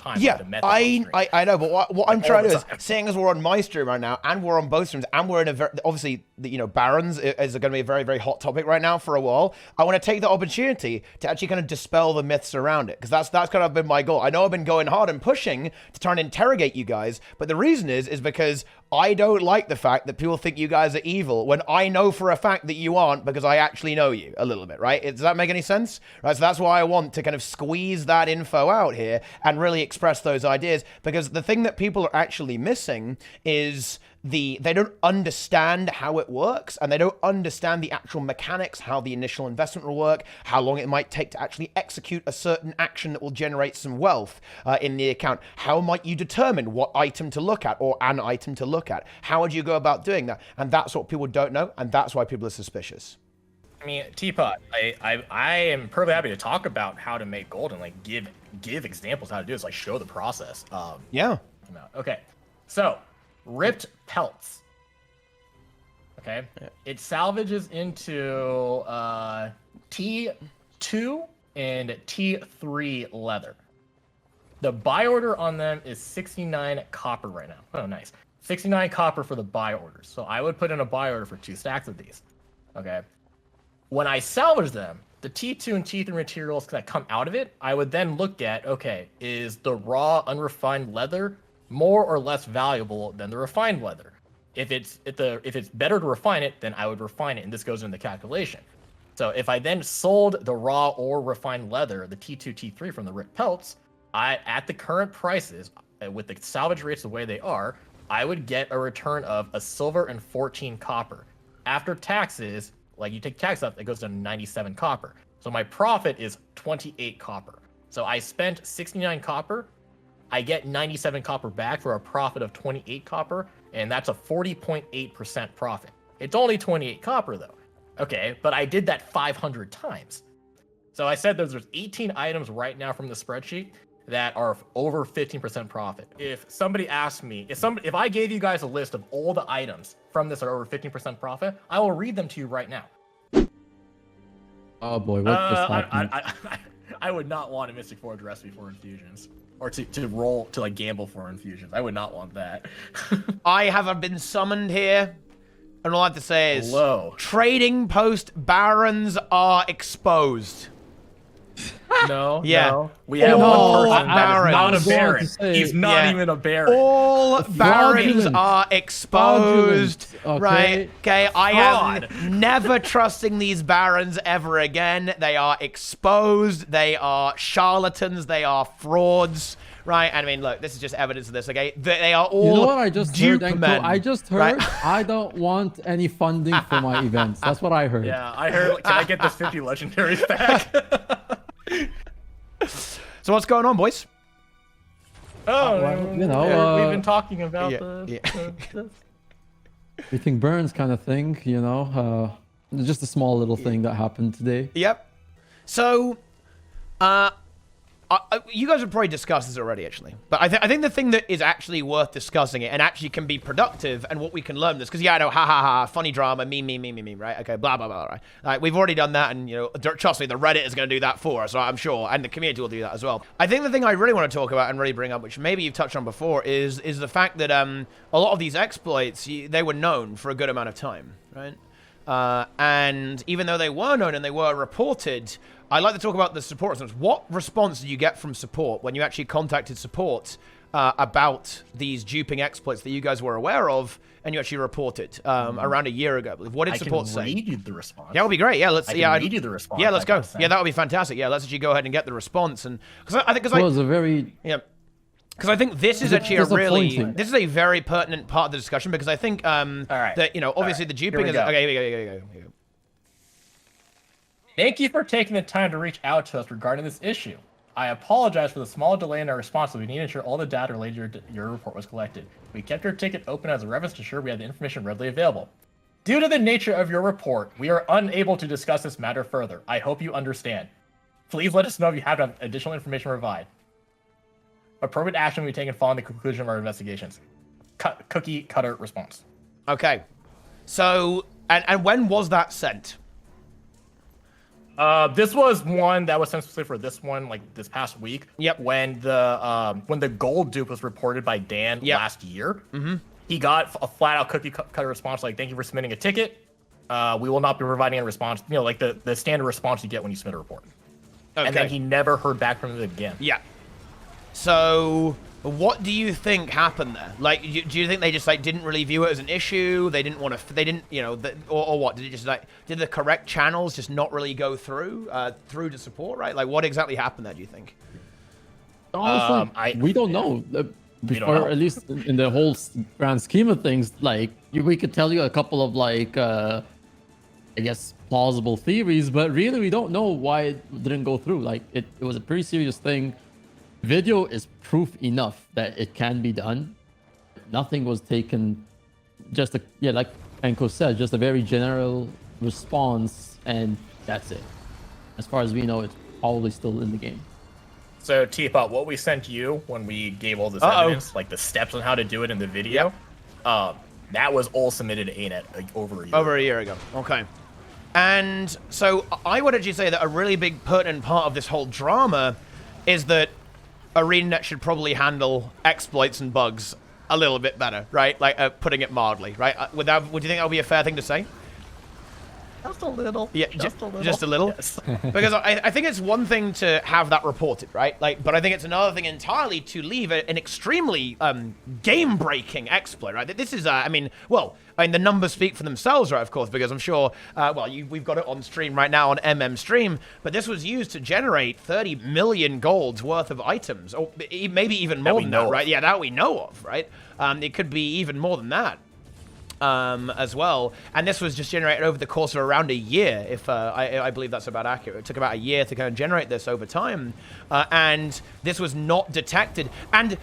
time. Yeah, like the I know, but what I'm trying to do is, time. seeing as we're on my stream right now, and we're on both streams, and we're in a very, obviously, Barons is going to be a very, very hot topic right now for a while. I want to take the opportunity to actually kind of dispel the myths around it, because that's kind of been my goal. I know I've been going hard and pushing to try and interrogate you guys, but the reason is because I don't like the fact that people think you guys are evil when I know for a fact that you aren't, because I actually know you a little bit, right? Does that make any sense? Right, so that's why I want to kind of squeeze that info out here and really express those ideas, because the thing that people are actually missing is they don't understand how it works, and they don't understand the actual mechanics, how the initial investment will work, how long it might take to actually execute a certain action that will generate some wealth in the account. How might you determine what item to look at, or an item to look at? How would you go about doing that? And that's what people don't know, and that's why people are suspicious. I mean, Teapot, I am perfectly happy to talk about how to make gold and like give examples how to do this, like show the process. Yeah. Okay, so ripped pelts. Okay, yeah. It salvages into T2 and T3 leather. The buy order on them is 69 copper right now. Oh, nice. 69 copper for the buy orders. So I would put in a buy order for 2 stacks of these. Okay. When I salvage them, the T2 and T3 materials that come out of it, I would then look at, okay, is the raw unrefined leather more or less valuable than the refined leather? If it's better to refine it, then I would refine it, and this goes in the calculation. So if I then sold the raw or refined leather, the T2, T3 from the ripped pelts, at the current prices, with the salvage rates the way they are, I would get a return of a silver and 14 copper. After taxes, like you take tax up, it goes to 97 copper. So my profit is 28 copper. So I spent 69 copper. I get 97 copper back for a profit of 28 copper, and that's a 40.8% profit. It's only 28 copper though. Okay, but I did that 500 times. So I said there's 18 items right now from the spreadsheet that are over 15% profit. If somebody asked me, if I gave you guys a list of all the items from this are over 15% profit, I will read them to you right now. Oh boy, what just happened? I would not want a Mystic Forge recipe for infusions, or to roll to like gamble for infusions. I would not want that. I have been summoned here, and all I have to say is, hello. Trading post barons are exposed. No, yeah. No. We have one person that is not a baron. He's not even a baron. All barons are exposed. Okay. Right? Okay, I am never trusting these barons ever again. They are exposed. They are charlatans. They are frauds. Right? I mean, look, this is just evidence of this, okay? They are all You know what I just heard, dupe Enko? men. I just heard I don't want any funding for my events. That's what I heard. Yeah, I heard, can I get this 50 legendaries back? So what's going on, boys? Oh, well, you know, we've been talking about everything burns kind of thing, you know. Just a small little thing that happened today. Yep. So, you guys have probably discussed this already, actually. But I think the thing that is actually worth discussing it and actually can be productive and what we can learn from this, because, yeah, I know, ha, ha, ha, funny drama, meme, right? Okay, blah, blah, blah, right? Like, we've already done that, and, you know, trust me, the Reddit is going to do that for us, right? I'm sure, and the community will do that as well. I think the thing I really want to talk about and really bring up, which maybe you've touched on before, is the fact that a lot of these exploits, they were known for a good amount of time, right? And even though they were known and they were reported, I'd like to talk about the support response. What response did you get from support when you actually contacted support about these duping exploits that you guys were aware of and you actually reported around a year ago? What did support say? I can read you the response. Yeah, that would be great. Yeah, let's. Read you the response. Yeah, let's go. Yeah, that would be fantastic. Yeah, let's actually go ahead and get the response. And because I think it was a very because I think this is actually this is a very pertinent part of the discussion, because I think that, you know, obviously the duping is okay. Here we go. Thank you for taking the time to reach out to us regarding this issue. I apologize for the small delay in our response, but we need to ensure all the data related to your report was collected. We kept your ticket open as a reference to ensure we had the information readily available. Due to the nature of your report, we are unable to discuss this matter further. I hope you understand. Please let us know if you have additional information to provide. Appropriate action will be taken following the conclusion of our investigations. Cookie cutter response. Okay. So, and when was that sent? This was one that was sent specifically for this one, like this past week. Yep. When the gold dupe was reported by Dan last year, he got a flat out cookie cutter response like, "Thank you for submitting a ticket. We will not be providing a response." You know, like the standard response you get when you submit a report. Okay. And then he never heard back from it again. Yeah. So, what do you think happened there? Like, do you think they just like didn't really view it as an issue? They didn't want to. They didn't, you know, or what? Did it just like did the correct channels just not really go through to support? Right? Like, what exactly happened there? Do you think? Honestly, we don't know. Before, at least in the whole grand scheme of things, like we could tell you a couple of like, I guess plausible theories, but really we don't know why it didn't go through. Like it was a pretty serious thing. Video is proof enough that it can be done. Nothing was taken. Just like Enko said, just a very general response, and that's it. As far as we know, it's probably still in the game. So, Teapot, what we sent you when we gave all this evidence, like the steps on how to do it in the video, that was all submitted to ArenaNet like, over a year ago. Okay. And so I would actually say that a really big pertinent part of this whole drama is that ArenaNet should probably handle exploits and bugs a little bit better, right? Like, putting it mildly, right? Would you think that would be a fair thing to say? Just a little. Yeah, just a little. Just a little? Yes. Because I think it's one thing to have that reported, right? Like, but I think it's another thing entirely to leave an extremely game-breaking exploit, right? This is, the numbers speak for themselves, right, of course, because I'm sure, we've got it on stream right now on MM Stream, but this was used to generate 30 million golds worth of items, or maybe even more than that, right? Yeah, that we know of, right? It could be even more than that. As well, and this was just generated over the course of around a year, if I believe that's about accurate. It took about a year to kind of generate this over time, and this was not detected. And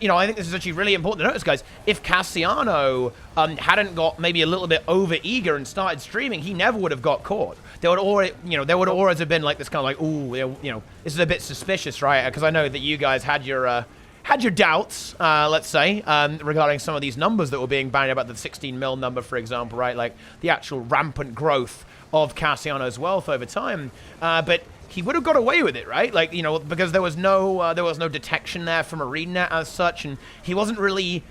you know, I think this is actually really important to notice, guys. If Cassiano hadn't got maybe a little bit over eager and started streaming, he never would have got caught. There would always have been like this kind of like, ooh, you know, this is a bit suspicious, right? Because I know that you guys had your doubts, let's say, regarding some of these numbers that were being bandied about, the 16 mil number, for example, right? Like the actual rampant growth of Cassiano's wealth over time. But he would have got away with it, right? Like, you know, because there was no detection there from ArenaNet as such, and he wasn't really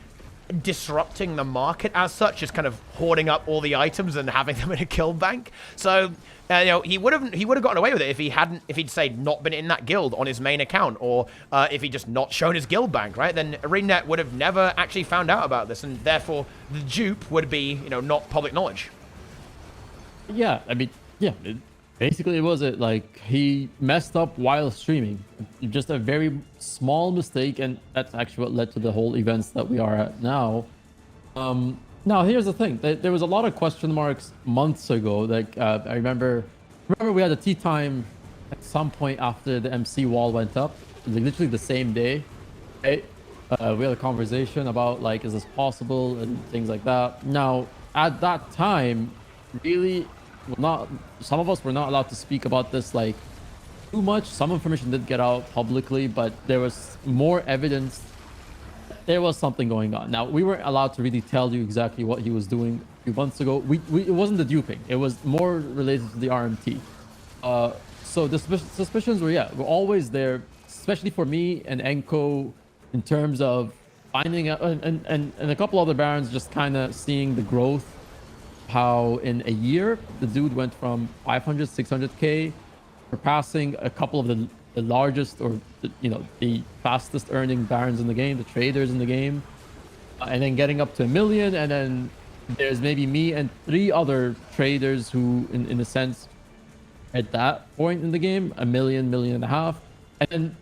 disrupting the market as such, just kind of hoarding up all the items and having them in a kill bank. So, you know, he would have gotten away with it if he'd say not been in that guild on his main account, or if he'd just not shown his guild bank, right? Then ArenaNet would have never actually found out about this, and therefore the dupe would be, you know, not public knowledge. Yeah, I mean, yeah, basically it was it. Like, he messed up while streaming. Just a very small mistake, and that's actually what led to the whole events that we are at now. Now, here's the thing. There was a lot of question marks months ago. Like, I remember we had a tea time at some point after the MC wall went up. It was like literally the same day. Right? We had a conversation about, like, is this possible and things like that. Now, at that time, really, some of us were not allowed to speak about this, like, too much. Some information did get out publicly, but there was more evidence there was something going on. Now, we weren't allowed to really tell you exactly what he was doing a few months ago. It wasn't the duping. It was more related to the RMT. So the suspicions were always there, especially for me and Enko, in terms of finding out, and a couple other barons just kind of seeing the growth, how in a year, the dude went from 500, 600K, surpassing a couple of the largest, or the fastest earning barons in the game, the traders in the game, and then getting up to 1 million. And then there's maybe me and 3 other traders who in a sense at that point in the game, 1 million, 1.5 million. And then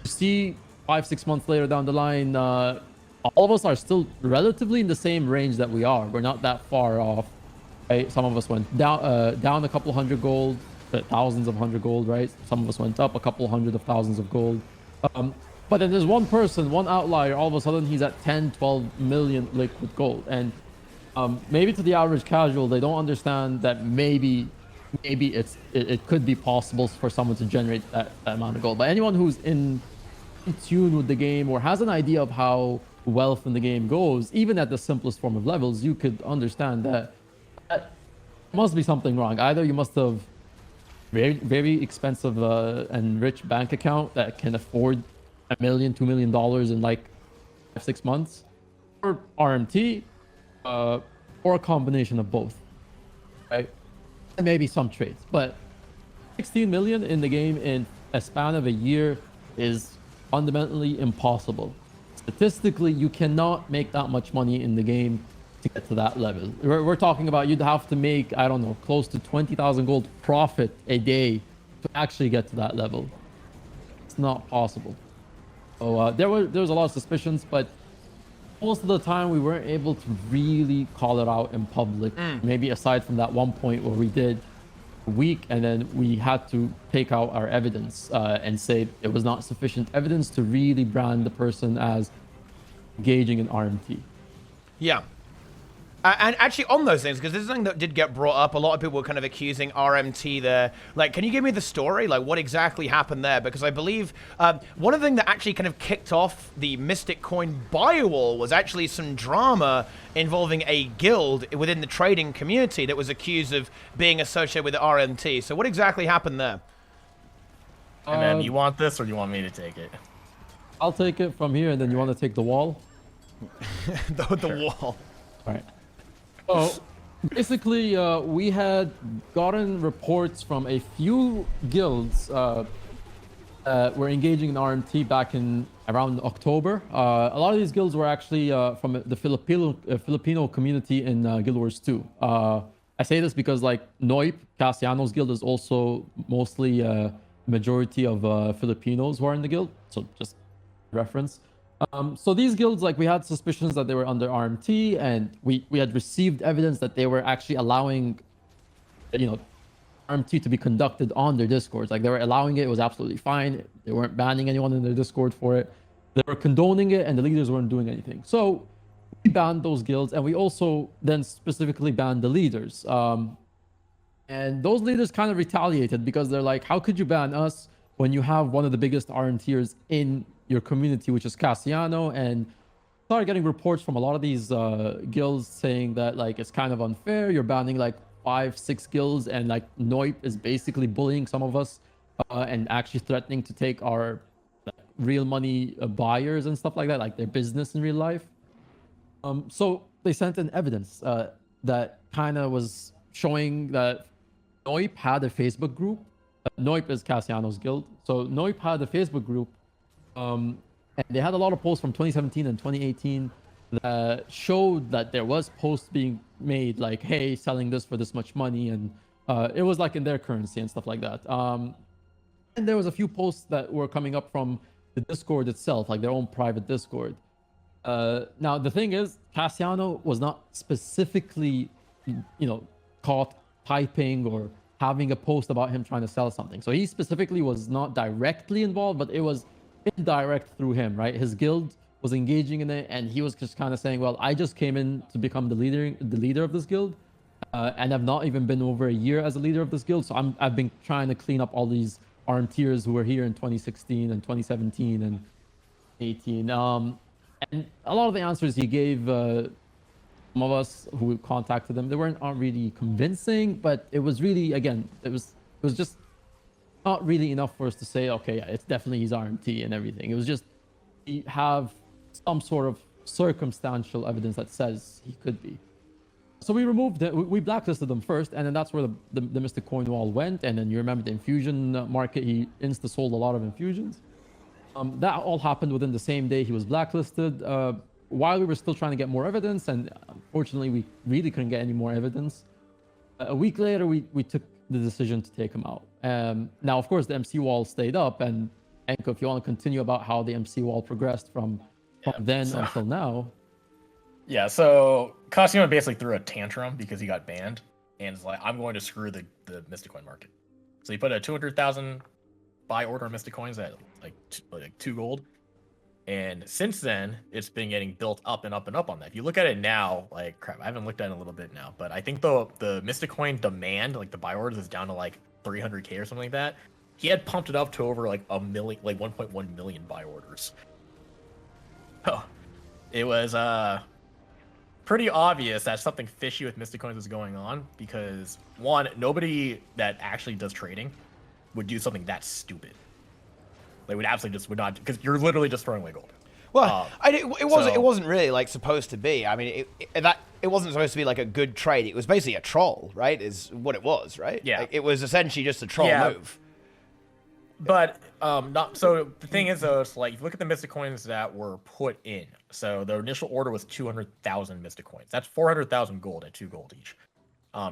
you see 5-6 months later down the line, all of us are still relatively in the same range that we are. We're not that far off, right? Some of us went down a couple hundred gold, thousands of 100 gold, right? Some of us went up a couple hundred of thousands of gold. But then there's one person, one outlier, all of a sudden he's at 10-12 million liquid gold. And maybe to the average casual, they don't understand that maybe it could be possible for someone to generate that amount of gold. But anyone who's in tune with the game or has an idea of how wealth in the game goes, even at the simplest form of levels, you could understand that must be something wrong. Either you must have very expensive and rich bank account that can afford $1 million, $2 million in like 6 months, or RMT, or a combination of both, right? And maybe some trades, but 16 million in the game in a span of a year is fundamentally impossible. Statistically, you cannot make that much money in the game to get to that level. We're talking about you'd have to make, I don't know, close to 20,000 gold profit a day to actually get to that level. It's not possible. So there was a lot of suspicions, but most of the time we weren't able to really call it out in public. Maybe aside from that one point where we did a week and then we had to take out our evidence and say it was not sufficient evidence to really brand the person as engaging in RMT. Yeah. And actually on those things, because this is something that did get brought up, a lot of people were kind of accusing RMT there. Like, can you give me the story? Like, what exactly happened there? Because I believe one of the things that actually kind of kicked off the Mystic Coin bio wall was actually some drama involving a guild within the trading community that was accused of being associated with the RMT. So what exactly happened there? And then you want this or do you want me to take it? I'll take it from here, and then you want to take the wall? the wall. All right. So basically, we had gotten reports from a few guilds were engaging in RMT back in around October. A lot of these guilds were actually from the Filipino community in Guild Wars 2. I say this because like Noip, Cassiano's guild, is also mostly majority of Filipinos who are in the guild. So just reference. So these guilds, like, we had suspicions that they were under RMT, and we had received evidence that they were actually allowing, RMT to be conducted on their discords. Like, they were allowing it. It was absolutely fine. They weren't banning anyone in their discord for it. They were condoning it, and the leaders weren't doing anything. So we banned those guilds, and we also then specifically banned the leaders. And those leaders kind of retaliated because they're like, how could you ban us when you have one of the biggest RMTers in your community, which is Cassiano? And started getting reports from a lot of these guilds saying that, like, it's kind of unfair. You're banning like 5-6 guilds, and like Noip is basically bullying some of us and actually threatening to take our real money buyers and stuff like that, like their business in real life. So they sent in evidence that kind of was showing that Noip had a Facebook group. Noip is Cassiano's guild. So Noip had a Facebook group, and they had a lot of posts from 2017 and 2018 that showed that there was posts being made like, hey, selling this for this much money, and it was like in their currency and stuff like that. And there was a few posts that were coming up from the Discord itself, like their own private Discord. Now the thing is, Cassiano was not specifically, caught typing or having a post about him trying to sell something. So he specifically was not directly involved, but it was indirect through him, right? His guild was engaging in it, and he was just kind of saying, well, I just came in to become the leader of this guild, and I've not even been over a year as a leader of this guild. So I've been trying to clean up all these RMTers who were here in 2016 and 2017 and 18. And a lot of the answers he gave, some of us who contacted them, they weren't really convincing, but it was really, again, it was just not really enough for us to say, okay, yeah, it's definitely his RMT and everything. It was just, we have some sort of circumstantial evidence that says he could be. So we removed it, we blacklisted them first, and then that's where the Mystic Coin wall went. And then you remember the infusion market, he insta-sold a lot of infusions. That all happened within the same day he was blacklisted. While we were still trying to get more evidence, and unfortunately we really couldn't get any more evidence, a week later we took the decision to take him out. Now, of course, the MC wall stayed up, and Enko, if you want to continue about how the MC wall progressed from then until now. Yeah, so Cassiano basically threw a tantrum because he got banned, and is like, I'm going to screw the Mystic Coin market. So he put a 200,000 buy order on Mystic Coins at like 2 gold. And since then, it's been getting built up and up and up on that. If you look at it now, like, crap, I haven't looked at it in a little bit now, but I think the Mystic Coin demand, like the buy orders, is down to like 300k or something like that. He had pumped it up to over like 1.1 million buy orders. Oh, it was pretty obvious that something fishy with Mystic Coins is going on because one, nobody that actually does trading would do something that stupid. They would absolutely just would not, because you're literally just throwing away gold. Well, it wasn't really like supposed to be. I mean, it wasn't supposed to be like a good trade. It was basically a troll, right? Is what it was, right? Yeah. Like, it was essentially just a troll move. But not so. The thing is, though, it's like if you look at the Mystic Coins that were put in. So the initial order was 200,000 Mystic Coins. That's 400,000 gold at 2 gold each.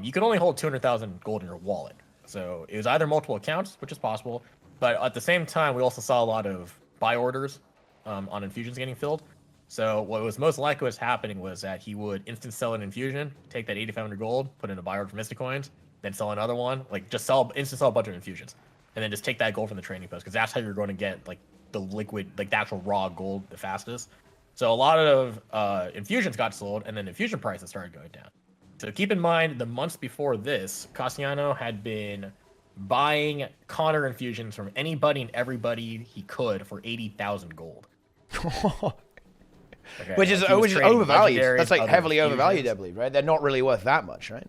You could only hold 200,000 gold in your wallet. So it was either multiple accounts, which is possible, but at the same time, we also saw a lot of buy orders on infusions getting filled. So what was most likely was happening was that he would instant sell an infusion, take that 8,500 gold, put in a buy order for Mystic Coins, then sell another one, like just instant sell a bunch of infusions, and then just take that gold from the trading post because that's how you're going to get like the liquid, like the actual raw gold the fastest. So a lot of infusions got sold, and then infusion prices started going down. So keep in mind, the months before this, Cassiano had been buying Connor infusions from anybody and everybody he could for 80,000 gold. Okay, which is like overvalued. That's like heavily infusions. overvalued, I believe, right? They're not really worth that much, right?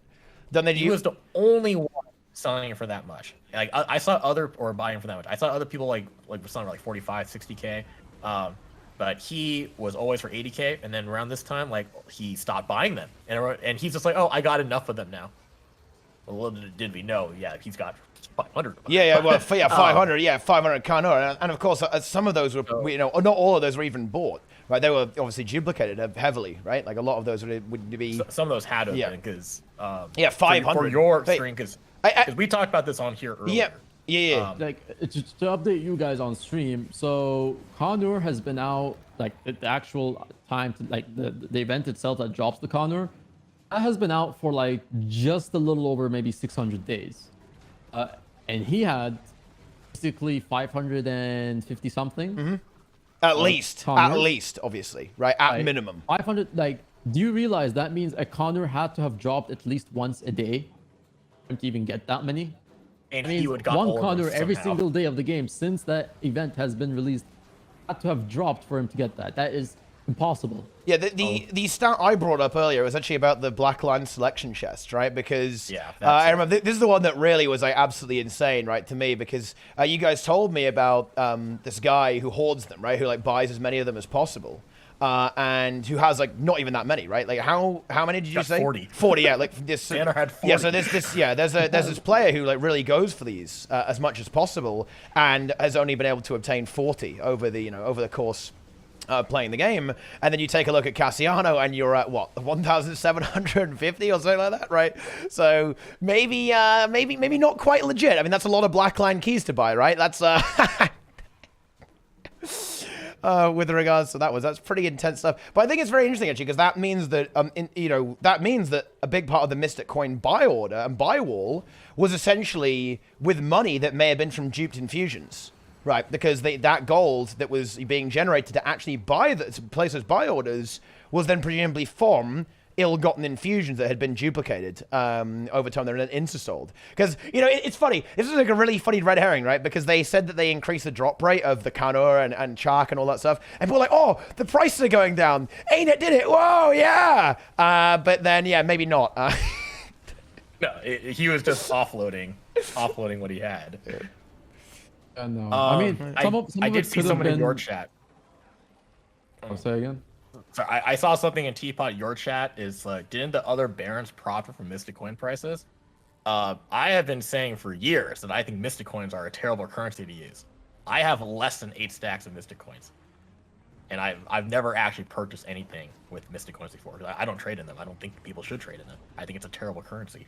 Then He was the only one selling it for that much. Like I saw other or buying for that much. I saw other people like selling for like 45, 60K. But he was always for 80K, and then around this time, like he stopped buying them, and he's just like, oh, I got enough of them now. Well, little did we know, yeah, he's got 500 of them. Yeah, well, 500, 500 Connor, and of course, some of those were, not all of those were even bought, right? They were obviously duplicated heavily, right? Like a lot of those would be. Some of those had to have been because 500 for your stream, because we talked about this on here earlier. Yeah. Like to update you guys on stream, so Condor has been out, like the actual time to, like the event itself that drops the Condor, that has been out for like just a little over maybe 600 days, and he had basically 550 something. At least, obviously, right? At minimum. 500. Like, do you realize that means a Condor had to have dropped at least once a day for him to even get that many? And I mean, he would got one all of Condor them every somehow. single day of the game since that event has been released had to have dropped for him to get that. That is impossible. Yeah, the stat I brought up earlier was actually about the Black Line selection chest, right? Because I remember this is the one that really was like absolutely insane, right, to me, because you guys told me about this guy who hoards them, right, who like buys as many of them as possible. And who has like not even that many, right? Like how many did you say? 40. 40, yeah. Like this. Tanner had 40. Yeah, so there's this player who like really goes for these as much as possible, and has only been able to obtain 40 over the course. Playing the game, and then you take a look at Cassiano, and you're at what 1,750 or something like that, right? So maybe not quite legit. I mean, that's a lot of Black Line keys to buy, right? That's with regards to that's pretty intense stuff. But I think it's very interesting actually, because that means that that means that a big part of the Mystic Coin buy order and buy wall was essentially with money that may have been from duped infusions. Right, because that gold that was being generated to actually to place those buy orders was then presumably from ill-gotten infusions that had been duplicated over time. They're insta-sold. Because, it's funny. This is like a really funny red herring, right? Because they said that they increased the drop rate of the Kanur and Chark and all that stuff. And people were like, oh, the prices are going down. ArenaNet did it. Whoa, yeah. But then, yeah, maybe not. No, he was just offloading what he had. No. I mean, I did see someone in your chat. I'll say again. So I saw something in Teapot. Your chat is like, didn't the other barons profit from Mystic Coin prices? I have been saying for years that I think Mystic Coins are a terrible currency to use. I have less than 8 stacks of Mystic Coins, and I've never actually purchased anything with Mystic Coins before. I don't trade in them. I don't think people should trade in them. I think it's a terrible currency.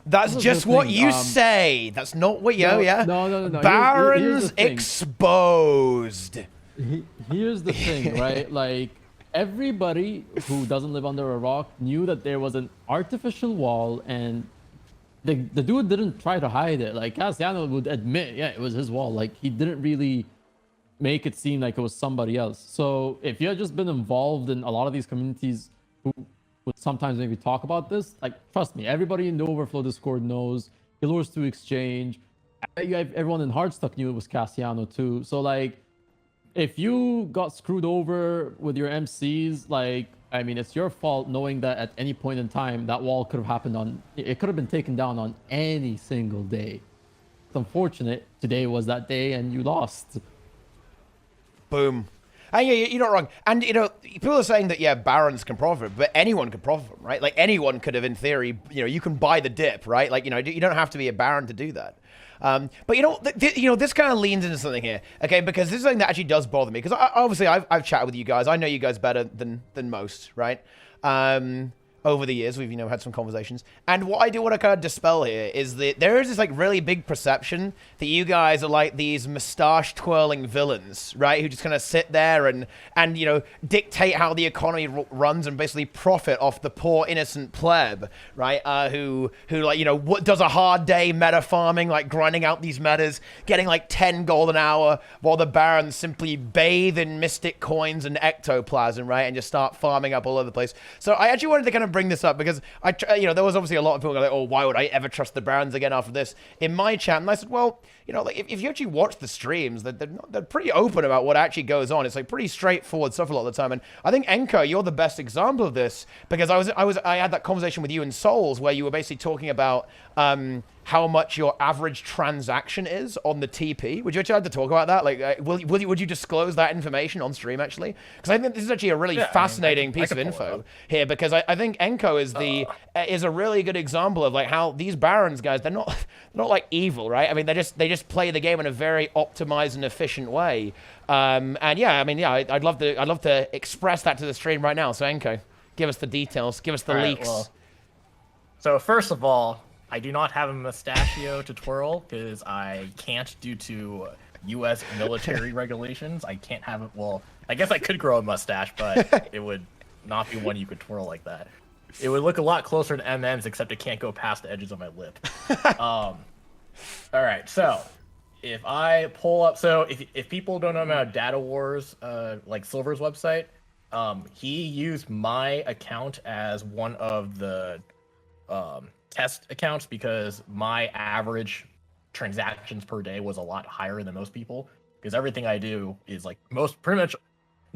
That's just what you say. That's not what you. No. Barons exposed. Here's the thing, right? Like, everybody who doesn't live under a rock knew that there was an artificial wall, and the dude didn't try to hide it. Like, Cassiano would admit, yeah, it was his wall. Like, he didn't really make it seem like it was somebody else. So if you had just been involved in a lot of these communities who would sometimes maybe talk about this, like, trust me, everybody in the Overflow Discord knows. Pillars to Exchange. Everyone in Hardstuck knew it was Cassiano too. So, like, if you got screwed over with your MCs, like, I mean, it's your fault knowing that at any point in time that wall could have happened on. It could have been taken down on any single day. It's unfortunate. Today was that day, and you lost. Boom. And yeah, you're not wrong. And, you know, people are saying that, yeah, barons can profit, but anyone can profit from, right? Like, anyone could have, in theory, you know, you can buy the dip, right? Like, you know, you don't have to be a baron to do that. But, you know, this kind of leans into something here, okay? Because this is something that actually does bother me. Because obviously, I've chatted with you guys. I know you guys better than most, right? Over the years, we've, you know, had some conversations. And what I do want to kind of dispel here is that there is this, like, really big perception that you guys are like these mustache-twirling villains, right? Who just kind of sit there and you know, dictate how the economy runs and basically profit off the poor, innocent pleb, right? Who like, you know, what does a hard day meta farming, like grinding out these metas, getting like 10 gold an hour, while the barons simply bathe in mystic coins and ectoplasm, right? And just start farming up all over the place. So I actually wanted to kind of bring this up because you know, there was obviously a lot of people like, oh, why would I ever trust the barons again after this in my chat? And I said, well, you know, like if you actually watch the streams, they're pretty open about what actually goes on. It's like pretty straightforward stuff a lot of the time. And I think Enko, you're the best example of this because I had that conversation with you in Souls where you were basically talking about how much your average transaction is on the TP. Would you actually like to talk about that? Like, would you disclose that information on stream actually? Because I think this is actually a really fascinating piece of info here because I think Enko is a really good example of like how these barons guys, they're not like evil, right? I mean, they just play the game in a very optimized and efficient way. And yeah, I mean, yeah, I'd love to express that to the stream right now. So Enko, give us the details, give us the leaks. Well, so first of all, I do not have a mustachio to twirl because I can't due to U.S. military regulations. I can't have it. Well, I guess I could grow a mustache, but it would not be one you could twirl like that. It would look a lot closer to MM's, except it can't go past the edges of my lip. All right, so if I pull up, so if people don't know about Data Wars, like Silver's website, he used my account as one of the test accounts because my average transactions per day was a lot higher than most people because everything I do is like pretty much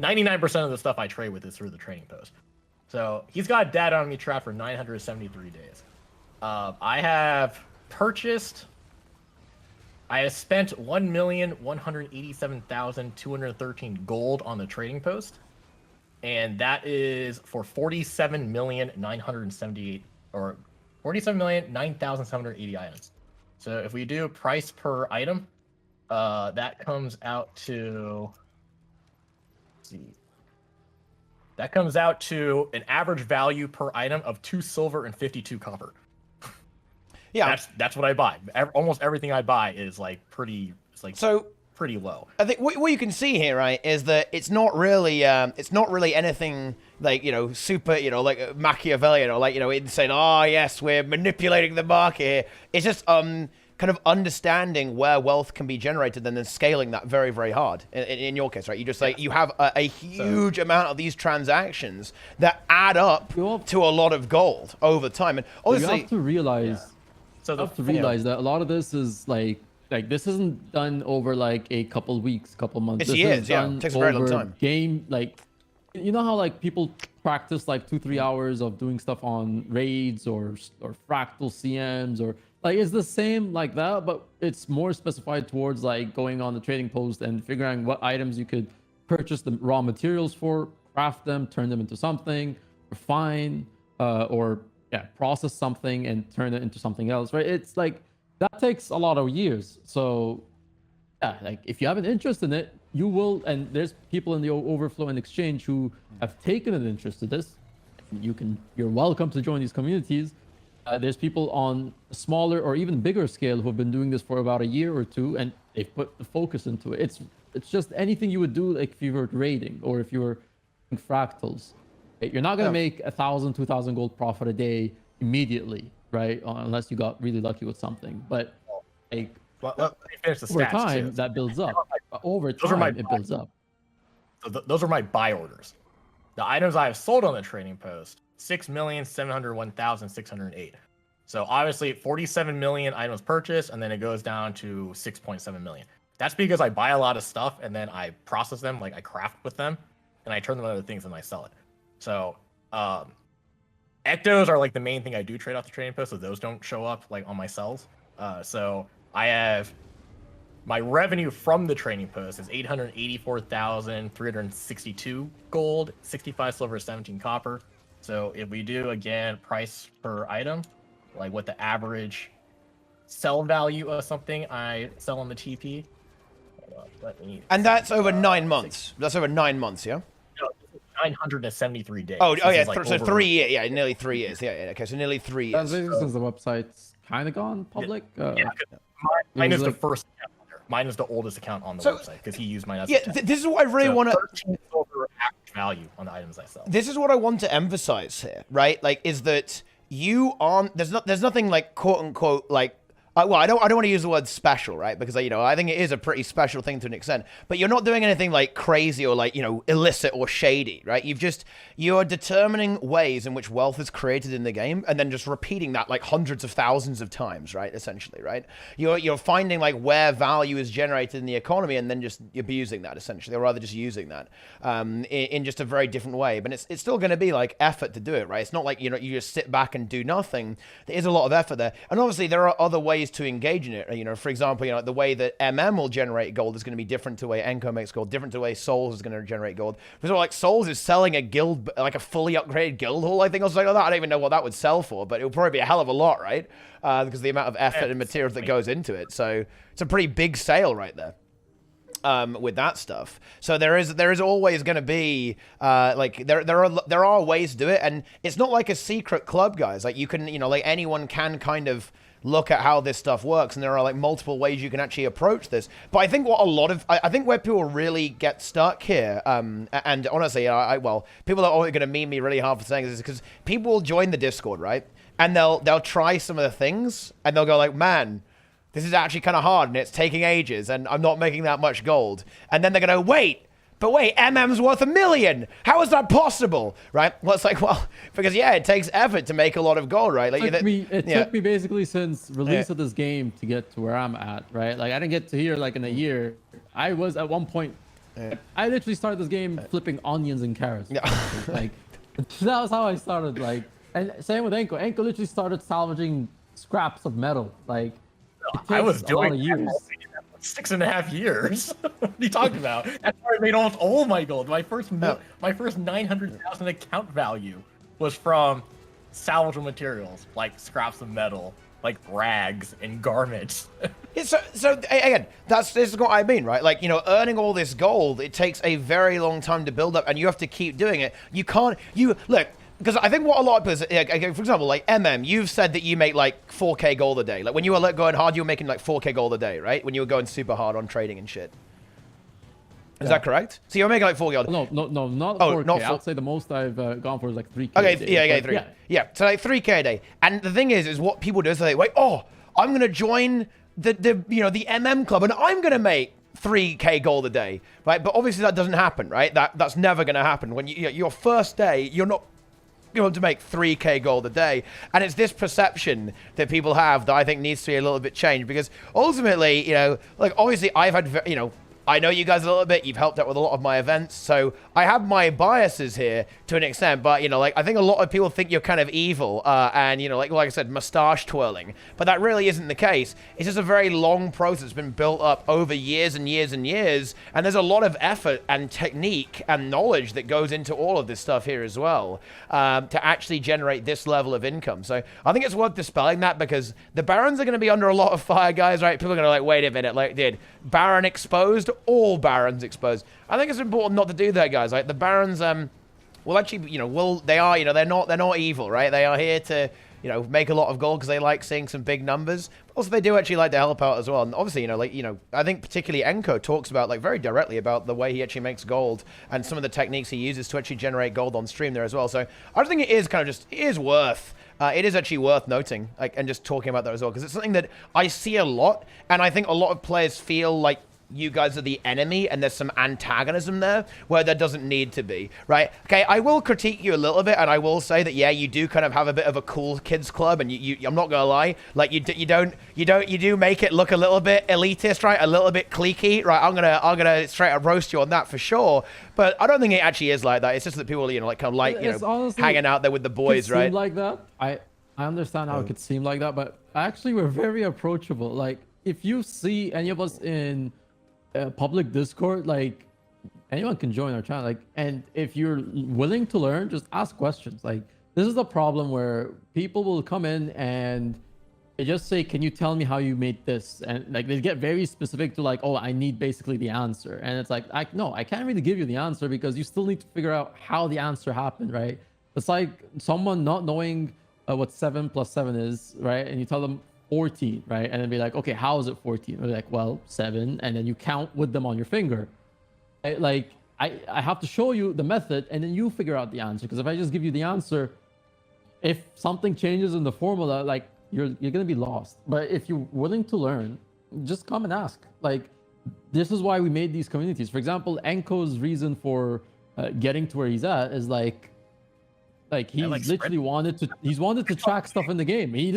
99% of the stuff I trade with is through the trading post. So he's got data on me trapped for 973 days. I have spent 1,187,213 gold on the trading post, and that is for 47,978 or 47,009,780 items. So if we do price per item, that comes out to, let's see, that comes out to an average value per item of 2 silver and 52 copper. Yeah, that's what I buy. Almost everything I buy is like pretty. It's like pretty low. I think what you can see here, right, is that it's not really anything like, you know, super, you know, like Machiavellian or like, you know, insane. Oh yes, we're manipulating the market here. It's just kind of understanding where wealth can be generated and then scaling that very, very hard. In your case, right, you just like you have a huge amount of these transactions that add up to a lot of gold over time, and obviously you have to realize. Yeah. So you have to realize that a lot of this is like this isn't done over like a couple weeks, couple months. It's years, yeah. It takes a very long time. Game, like, you know how like people practice like 2-3 hours of doing stuff on raids or fractal CMs or like it's the same like that, but it's more specified towards like going on the trading post and figuring what items you could purchase the raw materials for, craft them, turn them into something, refine, or process something and turn it into something else, right? It's like that takes a lot of years. So yeah, like if you have an interest in it, you will, and there's people in the overflow and exchange who have taken an interest in this. You're welcome to join these communities. There's people on a smaller or even bigger scale who have been doing this for about a year or two, and they've put the focus into it. It's just anything you would do, like if you were raiding or if you were doing fractals. You're not going to make 1,000, 2,000 gold profit a day immediately, right? Unless you got really lucky with something. But like over time, that builds up. Over time, it builds up. So those are my buy orders. The items I have sold on the trading post, 6,701,608. So obviously 47 million items purchased, and then it goes down to 6.7 million. That's because I buy a lot of stuff and then I process them, like I craft with them, and I turn them into other things and I sell it. So Ectos are like the main thing I do trade off the trading post, so those don't show up like on my cells. So I have my revenue from the trading post is 884,362 gold, 65 silver, 17 copper. So if we do again price per item, like what the average sell value of something I sell on the TP. And that's over 9 months. That's over 9 months, yeah? No, 973 days. Oh yeah, like so over... 3 years, yeah, nearly 3 years. Yeah, okay, so nearly 3 years. That's basically since the website's kind of gone public. Mine is the first account on there. Mine is the oldest account on the website because he used mine as yeah, this is what I really want to... 13 silver average value on the items I sell. This is what I want to emphasize here, right? Like, is that you aren't... There's nothing like, quote-unquote, like... well, I don't want to use the word special, right? Because, you know, I think it is a pretty special thing to an extent. But you're not doing anything like crazy or like, you know, illicit or shady, right? You're determining ways in which wealth is created in the game and then just repeating that like hundreds of thousands of times, right? Essentially, right? You're finding like where value is generated in the economy and then just abusing that essentially, or rather just using that in just a very different way. But it's still going to be like effort to do it, right? It's not like, you know, you just sit back and do nothing. There is a lot of effort there. And obviously there are other ways to engage in it. You know, for example, you know, the way that will generate gold is going to be different to the way Enco makes gold, different to the way Souls is going to generate gold. For example, like Souls is selling a guild, like a fully upgraded guild hall, I think, or something like that. I don't even know what that would sell for, but it would probably be a hell of a lot, right? Because of the amount of effort and materials that goes into it. So it's a pretty big sale right there. With that stuff, so there is always going to be like there are ways to do it, and it's not like a secret club, guys. Like you can, you know, like anyone can kind of look at how this stuff works, and there are like multiple ways you can actually approach this. But I think what I think where people really get stuck here, and honestly, well, people are always going to meme me really hard for saying this, because people will join the Discord, right, and they'll try some of the things, and they'll go like, man, this is actually kind of hard, and it's taking ages, and I'm not making that much gold. And then they're going to, wait, MM's worth $1 million. How is that possible? Right? Well, it's like, well, because, yeah, it takes effort to make a lot of gold, right? Like, it took me basically since release of this game to get to where I'm at, right? Like, I didn't get to here, like, in a year. I was, at one point, I literally started this game flipping onions and carrots. Yeah. Like, that was how I started, like, and same with Enco. Enco literally started salvaging scraps of metal, like, I was doing years. 6.5 years. What are you talking about? That's where I made almost all my gold. My first 900,000 account value was from salvageable materials, like scraps of metal, like rags and garments. Yeah, so again, this is what I mean, right? Like, you know, earning all this gold, it takes a very long time to build up, and you have to keep doing it. You can't. Look. Because I think what a lot of people, for example, like you've said that you make like 4K gold a day. Like when you were going hard, you were making like 4K gold a day, right? When you were going super hard on trading and shit. Is that correct? So you're making like 4K gold. No, not 4K. Not I'd say the most I've gone for is like 3K. Okay, a day. Yeah, so like 3K a day. And the thing is what people do is they wait, I'm gonna join the MM club and I'm gonna make 3K gold a day, right? But obviously that doesn't happen, right? That's never gonna happen. When your first day, you're not going to make 3K gold a day. And it's this perception that people have that I think needs to be a little bit changed, because ultimately, you know, like obviously I've had, you know, I know you guys a little bit. You've helped out with a lot of my events, so I have my biases here to an extent. But you know, like I think a lot of people think you're kind of evil, and you know, like I said, mustache twirling. But that really isn't the case. It's just a very long process. It's been built up over years and years and years, and there's a lot of effort and technique and knowledge that goes into all of this stuff here as well, to actually generate this level of income. So I think it's worth dispelling that, because the Barons are going to be under a lot of fire, guys. Right? People are going to like, wait a minute, like, dude, Baron exposed. All Barons exposed. I think it's important not to do that, guys. Like the Barons, well, actually, you know, they are, you know, they're not evil, right? They are here to, you know, make a lot of gold because they like seeing some big numbers. But also, they do actually like to help out as well. And obviously, you know, I think particularly Enco talks about like very directly about the way he actually makes gold and some of the techniques he uses to actually generate gold on stream there as well. So I think it is kind of just worth. It is actually worth noting, like, and just talking about that as well, because it's something that I see a lot, and I think a lot of players feel like you guys are the enemy and there's some antagonism there where there doesn't need to be, right? Okay, I will critique you a little bit, and I will say that, yeah, you do kind of have a bit of a cool kids club, and I'm not gonna lie, like you do make it look a little bit elitist, right? A little bit cliquey, right? I'm gonna straight up roast you on that for sure, but I don't think it actually is like that. It's just that people, you know, like kind of like, you know, honestly, hanging out there with the boys, right? Seem like that. I understand how it could seem like that, but actually we're very approachable. Like, if you see any of us in public Discord, like, anyone can join our channel. Like, and if you're willing to learn, just ask questions. Like, this is the problem where people will come in and they just say, "Can you tell me how you made this?" And like, they get very specific to like, "Oh, I need basically the answer." And it's like, no, I can't really give you the answer because you still need to figure out how the answer happened, right? It's like someone not knowing what 7 + 7 is, right? And you tell them 14, right? And then be like, "Okay, how is it 14?" They're like, "Well, 7," and then you count with them on your finger. Like, I have to show you the method, and then you figure out the answer. Because if I just give you the answer, if something changes in the formula, like, you're gonna be lost. But if you're willing to learn, just come and ask. Like, this is why we made these communities. For example, Enko's reason for getting to where he's at is like he's literally wanted to track stuff in the game. He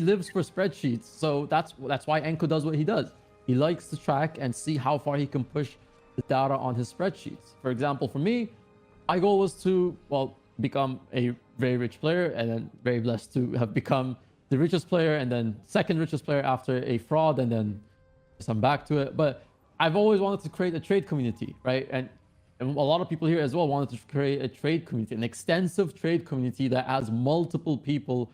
lives for spreadsheets. So that's why Enko does what he does. He likes to track and see how far he can push the data on his spreadsheets. For example, for me, my goal was to, well, become a very rich player, and then very blessed to have become the richest player, and then second richest player after a fraud, and then I'm back to it. But I've always wanted to create a trade community, right? And a lot of people here as well wanted to create a trade community, an extensive trade community that has multiple people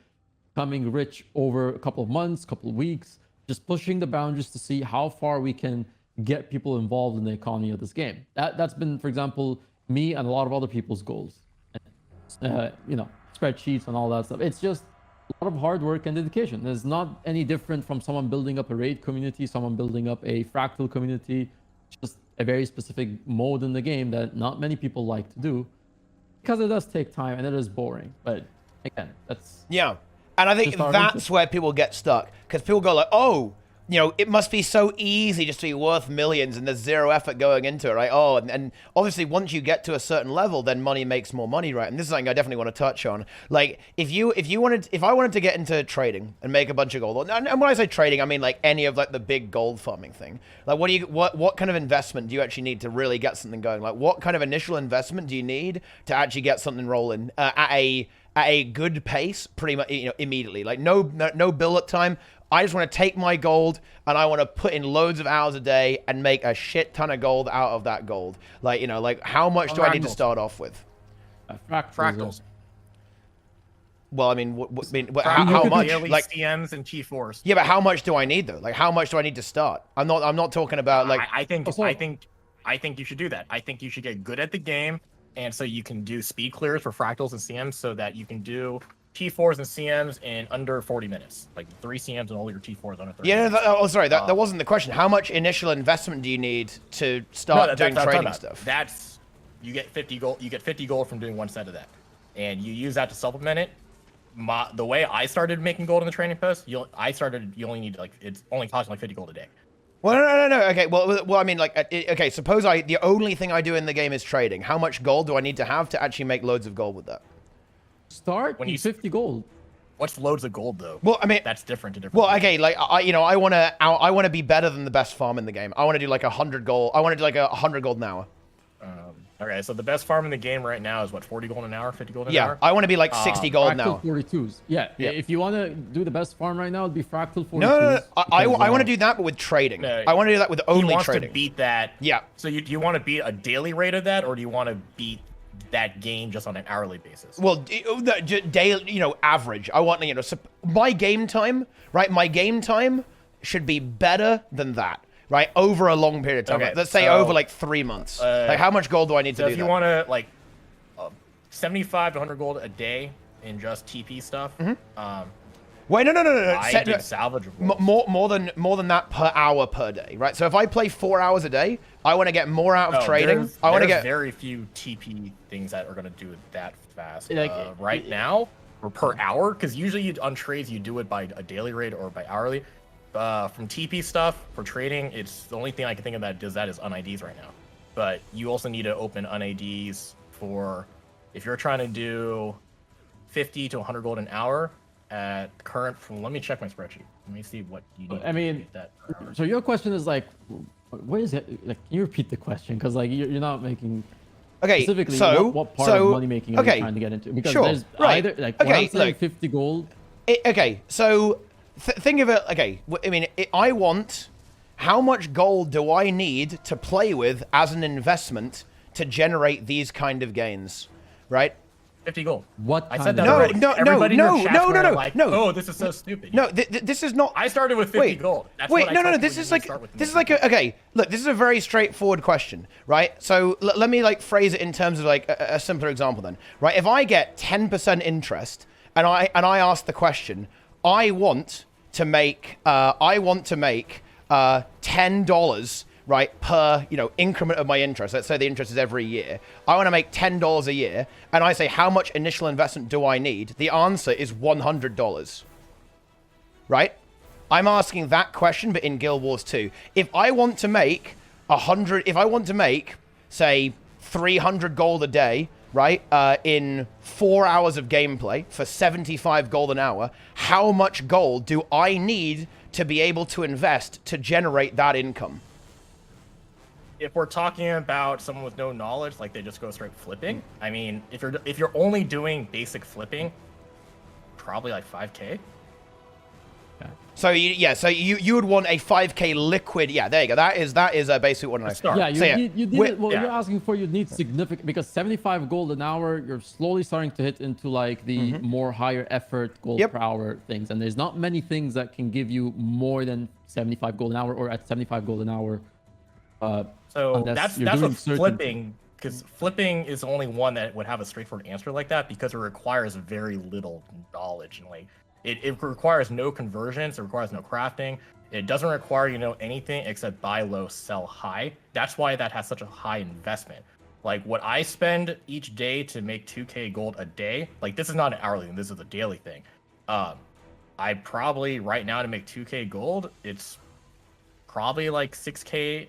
becoming rich over a couple of months, couple of weeks, just pushing the boundaries to see how far we can get people involved in the economy of this game. That's been, for example, me and a lot of other people's goals. You know, spreadsheets and all that stuff. It's just a lot of hard work and dedication. It's not any different from someone building up a raid community, someone building up a fractal community, just a very specific mode in the game that not many people like to do, because it does take time and it is boring. But again, that's... Yeah. And I think that's where people get stuck, because people go like, "Oh, you know, it must be so easy just to be worth millions and there's zero effort going into it, right?" Oh, and obviously once you get to a certain level, then money makes more money, right? And this is something I definitely want to touch on. Like, if I wanted to get into trading and make a bunch of gold, and when I say trading, I mean like any of like the big gold farming thing. Like, what kind of investment do you actually need to really get something going? Like, what kind of initial investment do you need to actually get something rolling at a good pace, pretty much, you know, immediately? Like, no build-up time. I just want to take my gold and I want to put in loads of hours a day and make a shit ton of gold out of that gold. Like, you know, like, how much do I need to start off with? Fractals. Well, I mean, how much? Like CMs and T4s. Yeah, but how much do I need though? Like, how much do I need to start? I'm not talking about like. I think you should do that. I think you should get good at the game, and so you can do speed clears for fractals and CMs, so that you can do T4s and CMs in under 40 minutes, like 3 CMs and all your T4s under 30 minutes. Sorry, that wasn't the question. How much initial investment do you need to start doing trading stuff? That's, you get 50 gold. You get 50 gold from doing one set of that, and you use that to supplement it. The way I started making gold in the trading post, you only need like, it's only costing like 50 gold a day. Well, no. Okay, well, I mean, like, okay. Suppose the only thing I do in the game is trading. How much gold do I need to have to actually make loads of gold with that? Start when you 50 gold. What's loads of gold though? Well, I mean, that's different to different. Well, okay, like I want to be better than the best farm in the game. I want to do like 100 gold. I want to do like 100 gold an hour. Okay, so the best farm in the game right now is what, 40 gold an hour, 50 gold an hour? Yeah, I want to be like 60 gold now. 42s. Yeah. If you want to do the best farm right now, it'd be fractal 42s. No. I want to do that, but with trading. No, I want to do that with only trading. To beat that. Yeah. So you want to beat a daily rate of that, or do you want to beat that game just on an hourly basis? Well, daily, you know, average. I want, you know, my game time, right? My game time should be better than that. Right, over a long period of time. Okay, let's say over like 3 months. Like, how much gold do I need to do that? So if you want to, like, 75 to 100 gold a day in just TP stuff. Wait, no. I think salvageable. More than that per hour per day, right? So if I play 4 hours a day, I want to get more out of trading. I want to get very few TP things that are going to do it that fast. Like, right now, or per hour, because usually on trades you do it by a daily rate or by hourly. From TP stuff for trading, it's the only thing I can think of that does that is un-IDs right now. But you also need to open un-IDs for if you're trying to do 50 to 100 gold an hour at current. Let me check my spreadsheet. Let me see what you need. I mean, that so your question is like, what is it? Like, can you repeat the question? Because like you're not making. Okay, Specifically, so what part of money making are you trying to get into? Because there's either like when I'm saying 50 gold. Okay, so think of it. Okay, I mean, I want. How much gold do I need to play with as an investment to generate these kind of gains, right? 50 gold. What? I said that No, already. no, Everybody in your chat's no, like, no. Oh, this is so stupid. No, this is not. I started with 50 gold. That's wait, what no, I no. This is like okay. Look, this is a very straightforward question, right? So let me like phrase it in terms of like a simpler example then, right? If I get 10% interest and I ask the question, I want to make $10, right, per, increment of my interest. Let's say the interest is every year. I want to make $10 a year, and I say, how much initial investment do I need? The answer is $100, right? I'm asking that question, but in Guild Wars 2. If I want to make say, 300 gold a day, right, in 4 hours of gameplay for 75 gold an hour, how much gold do I need to be able to invest to generate that income? If we're talking about someone with no knowledge, like they just go straight flipping, I mean, if you're only doing basic flipping, probably like 5K. So you would want a 5K liquid. Yeah, there you go. That is basically what I start. Yeah, you need what you're asking for. You need significant, because 75 gold an hour, you're slowly starting to hit into like the more higher effort gold per hour things, and there's not many things that can give you more than 75 gold an hour or at 75 gold an hour. So that's what flipping, because flipping is only one that would have a straightforward answer like that, because it requires very little knowledge and like. It requires no conversions. It requires no crafting. It doesn't require, anything except buy low, sell high. That's why that has such a high investment. Like what I spend each day to make 2K gold a day, like this is not an hourly thing, this is a daily thing. I probably right now to make 2K gold, it's probably like 6K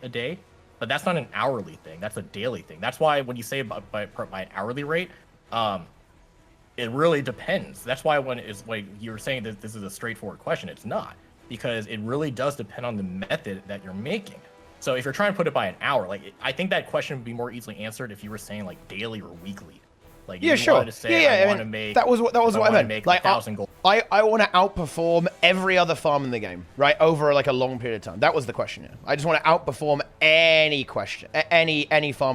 a day. But that's not an hourly thing. That's a daily thing. That's why when you say by an hourly rate, it really depends. That's why when it's like you were saying that this is a straightforward question, it's not, because it really does depend on the method that you're making. So if you're trying to put it by an hour, like I think that question would be more easily answered if you were saying like daily or weekly. Like yeah, sure. To say, I want to make that was what I meant. Make like 1,000 gold. I want to outperform every other farm in the game, right? Over like a long period of time. That was the question. Yeah. I just want to outperform any farm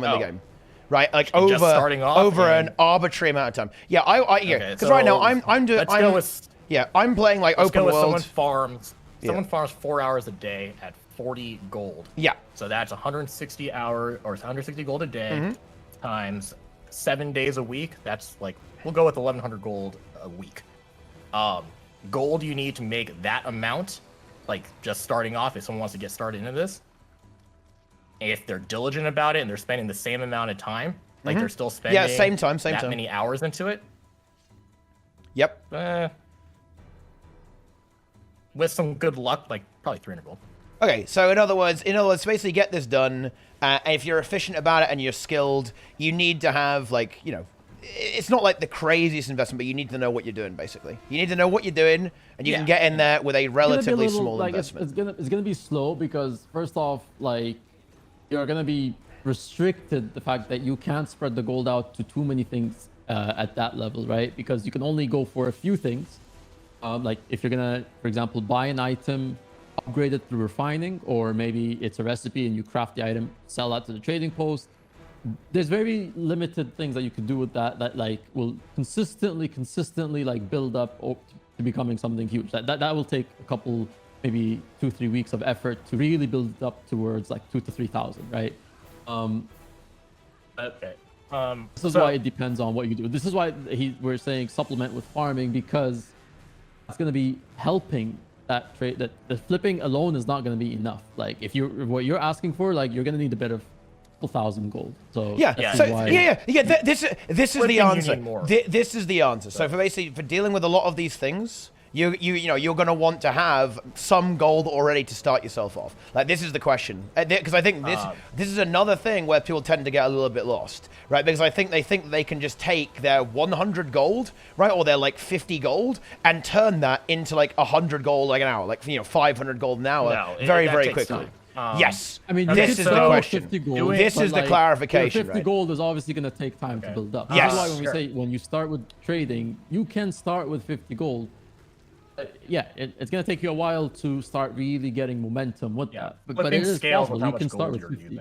in the game. Right, like over an arbitrary amount of time. Yeah, because right now I'm playing like open world. Someone farms 4 hours a day at 40 gold. Yeah. So that's 160 hours or 160 gold a day times 7 days a week. That's like we'll go with 1,100 gold a week. Gold you need to make that amount, like just starting off. If someone wants to get started into this. If they're diligent about it and they're spending the same amount of time, like they're still spending same time many hours into it. Yep. With some good luck, like probably 300 gold. Okay, so in other words, basically get this done. And if you're efficient about it and you're skilled, you need to have like, it's not like the craziest investment, but you need to know what you're doing. Basically, you need to know what you're doing, and you can get in there with a relatively small investment. It's gonna be slow because first off, like. You're going to be restricted the fact that you can't spread the gold out to too many things at that level, right? Because you can only go for a few things. Like if you're going to, for example, buy an item, upgrade it through refining, or maybe it's a recipe and you craft the item, sell that to the trading post. There's very limited things that you can do with that like will consistently like build up to becoming something huge. That will take a couple maybe 2-3 weeks of effort to really build it up towards like 2,000 to 3,000, right? Okay. This is why it depends on what you do. This is why we're saying supplement with farming, because it's going to be helping that trade. That the flipping alone is not going to be enough. Like if what you're asking for, like you're going to need a bit of 1,000 gold. So this is the answer. This is the answer. So for dealing with a lot of these things, you're going to want to have some gold already to start yourself off. Like, this is the question, because I think this is another thing where people tend to get a little bit lost, right? Because I think they can just take their 100 gold, right, or their like 50 gold, and turn that into like 100 gold like an hour, like 500 gold an hour, very quickly. Time. Yes, I mean, this is the question. Gold, this is the clarification. 50 gold is obviously going to take time to build up. Yes. That's why when we say when you start with trading, you can start with 50 gold. Yeah, it's going to take you a while to start really getting momentum with that. But it is possible. You can start with 50.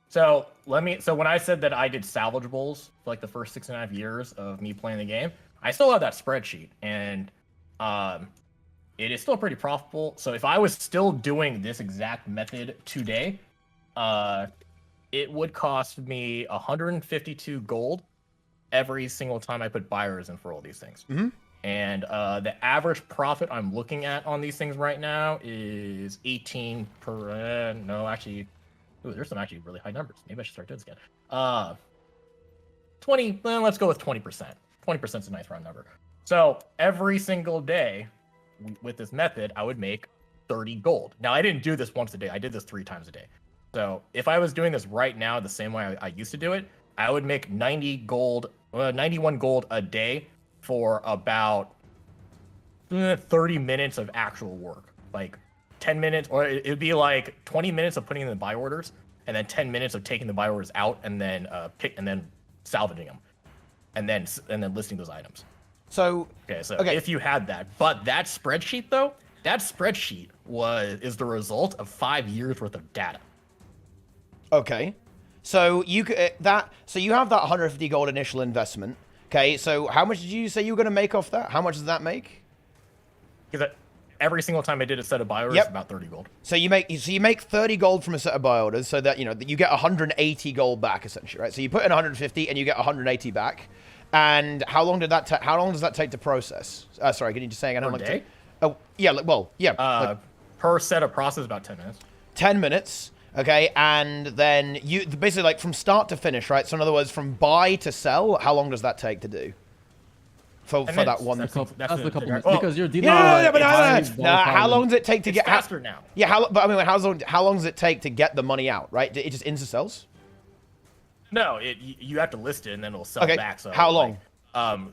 So when I said that I did salvageables for like the first 6.5 years of me playing the game, I still have that spreadsheet, and it is still pretty profitable. So if I was still doing this exact method today, it would cost me 152 gold every single time I put buyers in for all these things. Mm-hmm. And the average profit I'm looking at on these things right now is 18 per. No, actually, there's some actually really high numbers. Maybe I should start doing this again. 20. Well, let's go with 20%. 20% is a nice round number. So every single day with this method, I would make 30 gold. Now, I didn't do this once a day. I did this 3 times a day. So if I was doing this right now the same way I used to do it, I would make 91 gold a day for about 30 minutes of actual work. Like 10 minutes, or it'd be like 20 minutes of putting in the buy orders, and then 10 minutes of taking the buy orders out and then salvaging them, and then listing those items. So if you had that, but that spreadsheet though, is the result of 5 years worth of data. Okay, so you have that 150 gold initial investment. Okay, so how much did you say you were going to make off that? How much does that make? Because every single time I did a set of buy orders, about 30 gold. So you make 30 gold from a set of buy orders, so that you get 180 gold back essentially, right? So you put in 150 and you get 180 back. And how long does that take to process? Sorry, can you just say again? Per day? Oh yeah, per set of process about 10 minutes. 10 minutes. Okay, and then you basically like from start to finish, right? So in other words, from buy to sell, how long does that take to do? For that one. That's the couple minutes. Well, because you're dealing with how long does it take to get faster now? Yeah, how long does it take to get the money out? Right? It just insta sells. No, you have to list it and then it'll sell back. So how long?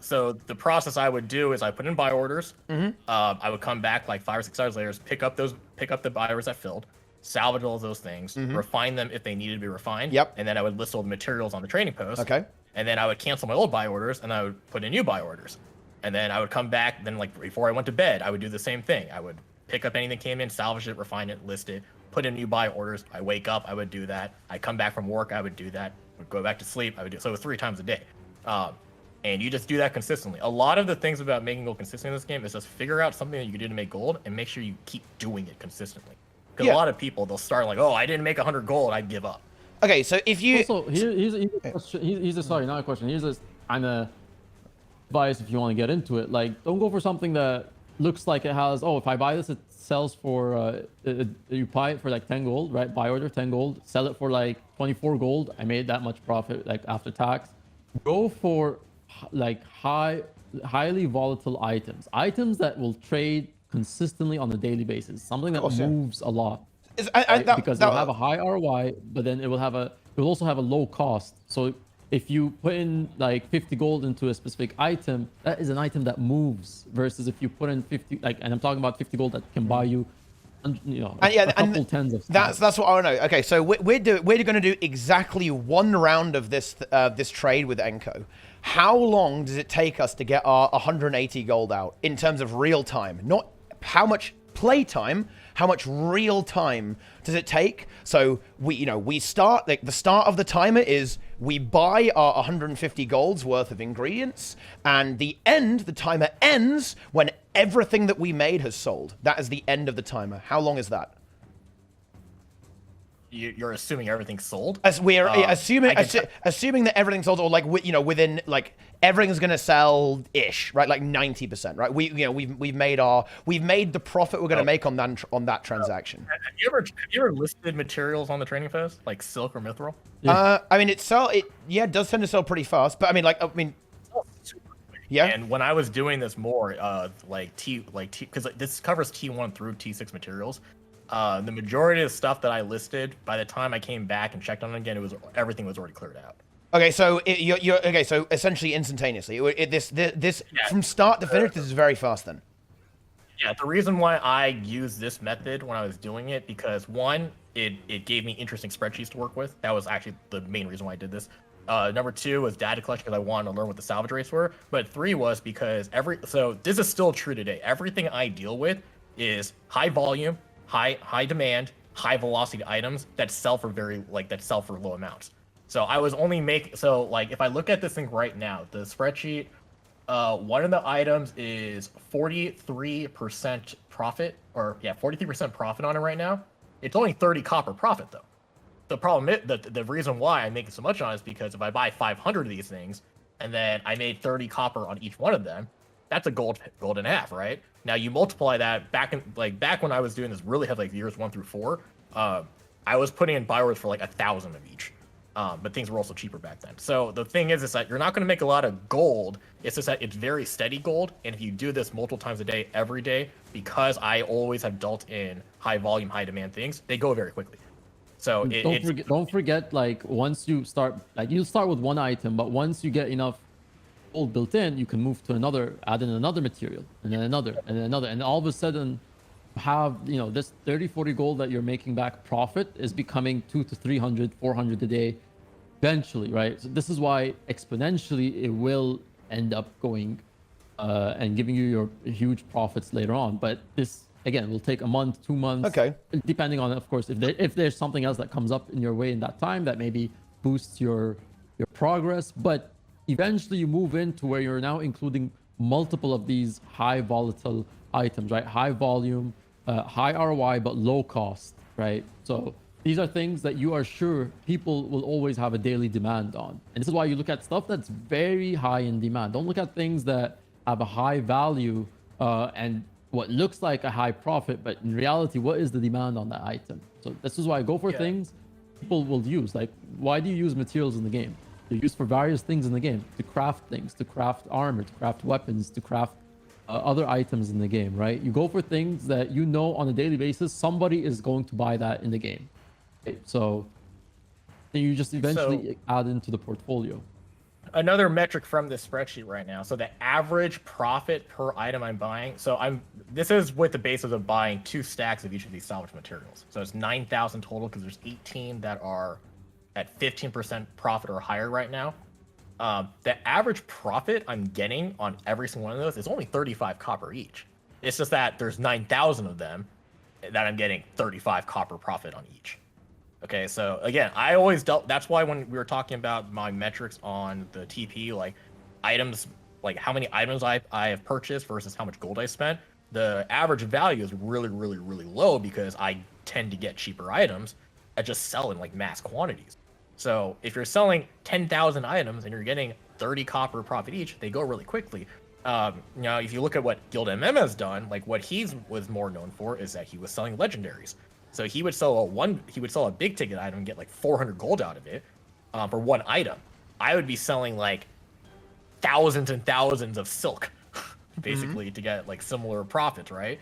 So the process I would do is I put in buy orders. Mm-hmm. I would come back like 5 or 6 hours later, pick up the buy orders I filled, salvage all those things, refine them if they needed to be refined. Yep. And then I would list all the materials on the trading post. Okay. And then I would cancel my old buy orders and I would put in new buy orders. And then I would come back. Then like before I went to bed, I would do the same thing. I would pick up anything that came in, salvage it, refine it, list it, put in new buy orders. I wake up, I would do that. I come back from work, I would do that. Would go back to sleep, I would do so 3 times a day. And you just do that consistently. A lot of the things about making gold consistent in this game is just figure out something that you can do to make gold and make sure you keep doing it consistently. Because a lot of people, they'll start like, oh, I didn't make 100 gold, I'd give up. Okay, so if you also here's a question. Sorry, not a question. Here's a kind of advice if you want to get into it. Like, don't go for something that looks like it has. Oh, if I buy this, it sells for. You buy it for like 10 gold, right? Buy order 10 gold. Sell it for like 24 gold. I made that much profit like after tax. Go for like highly volatile items that will trade consistently on a daily basis. Something that moves a lot. Because it'll have a high ROI, but then it will also have a low cost. So if you put in like 50 gold into a specific item, that is an item that moves. Versus if you put in 50, and I'm talking about 50 gold that can buy you, a couple tens of. That's what I want to know. Okay, so we're going to do exactly one round of this trade with Enko. How long does it take us to get our 180 gold out in terms of real time? Not how much play time. How much real time does it take? So we start, like the start of the timer is we buy our 150 golds worth of ingredients, and the timer ends when everything that we made has sold. That is the end of the timer. How long is that? You're assuming everything's sold? As we are assuming that everything's sold, or like within like everything's gonna sell ish, right? Like 90%, right? We've made the profit we're gonna make on that transaction. Have you ever listed materials on the trading post like silk or mithril? Yeah. I mean, it does tend to sell pretty fast, but I mean, Yeah. And when I was doing this more, because this covers T1 through T6 materials, the majority of the stuff that I listed, by the time I came back and checked on it again, everything was already cleared out. Okay, so you're okay. So essentially, instantaneously, this from start to finish, this is very fast then. Yeah, the reason why I used this method when I was doing it, because one, it gave me interesting spreadsheets to work with. That was actually the main reason why I did this. Number two was data collection because I wanted to learn what the salvage rates were. But three was because so this is still true today. Everything I deal with is high volume, high demand, high velocity items that sell for low amounts. So I was only if I look at this thing right now, the spreadsheet, one of the items is 43% profit, 43% profit on it right now. It's only 30 copper profit though. The problem is the reason why I'm making so much on it is because if I buy 500 of these things and then I made 30 copper on each one of them, that's a gold and a half, right? Now you multiply that back when I was doing this really heavy, years 1 through 4, I was putting in buy orders for 1,000 of each. But things were also cheaper back then. So the thing is that you're not going to make a lot of gold. It's just that it's very steady gold. And if you do this multiple times a day, every day, because I always have dealt in high volume, high demand things, they go very quickly. So don't forget, once you start, you'll start with one item, but once you get enough gold built in, you can move to another, add in another material, and then another, and then another, and all of a sudden have this 30-40 gold that you're making back profit is becoming 200 to 300, 400 a day eventually, right? So this is why exponentially it will end up going and giving you your huge profits later on. But this again will take a month, 2 months, okay, depending on, of course, if there's something else that comes up in your way in that time that maybe boosts your progress. But eventually you move into where you're now including multiple of these high volatile items, right? High volume, high ROI, but low cost, right? So these are things that you are sure people will always have a daily demand on. And this is why you look at stuff that's very high in demand. Don't look at things that have a high value and what looks like a high profit, but in reality, what is the demand on that item? So this is why I go for things people will use. Why do you use materials in the game? They're used for various things in the game, to craft things, to craft armor, to craft weapons, to craft other items in the game, right? You go for things that on a daily basis, somebody is going to buy that in the game. Okay? So you just eventually add into the portfolio. Another metric from this spreadsheet right now. So the average profit per item I'm buying. So this is with the basis of buying 2 stacks of each of these salvage materials. So it's 9,000 total because there's 18 that are at 15% profit or higher right now. The average profit I'm getting on every single one of those is only 35 copper each. It's just that there's 9,000 of them that I'm getting 35 copper profit on each. Okay, so again, I always that's why when we were talking about my metrics on the TP, items, how many items I have purchased versus how much gold I spent, the average value is really, really, really low because I tend to get cheaper items at just selling mass quantities. So if you're selling 10,000 items and you're getting 30 copper profit each, they go really quickly. If you look at what Guild MM has done, what he was more known for is that he was selling legendaries. So he would sell a big ticket item and get 400 gold out of it for one item. I would be selling thousands and thousands of silk, basically, to get similar profits, right?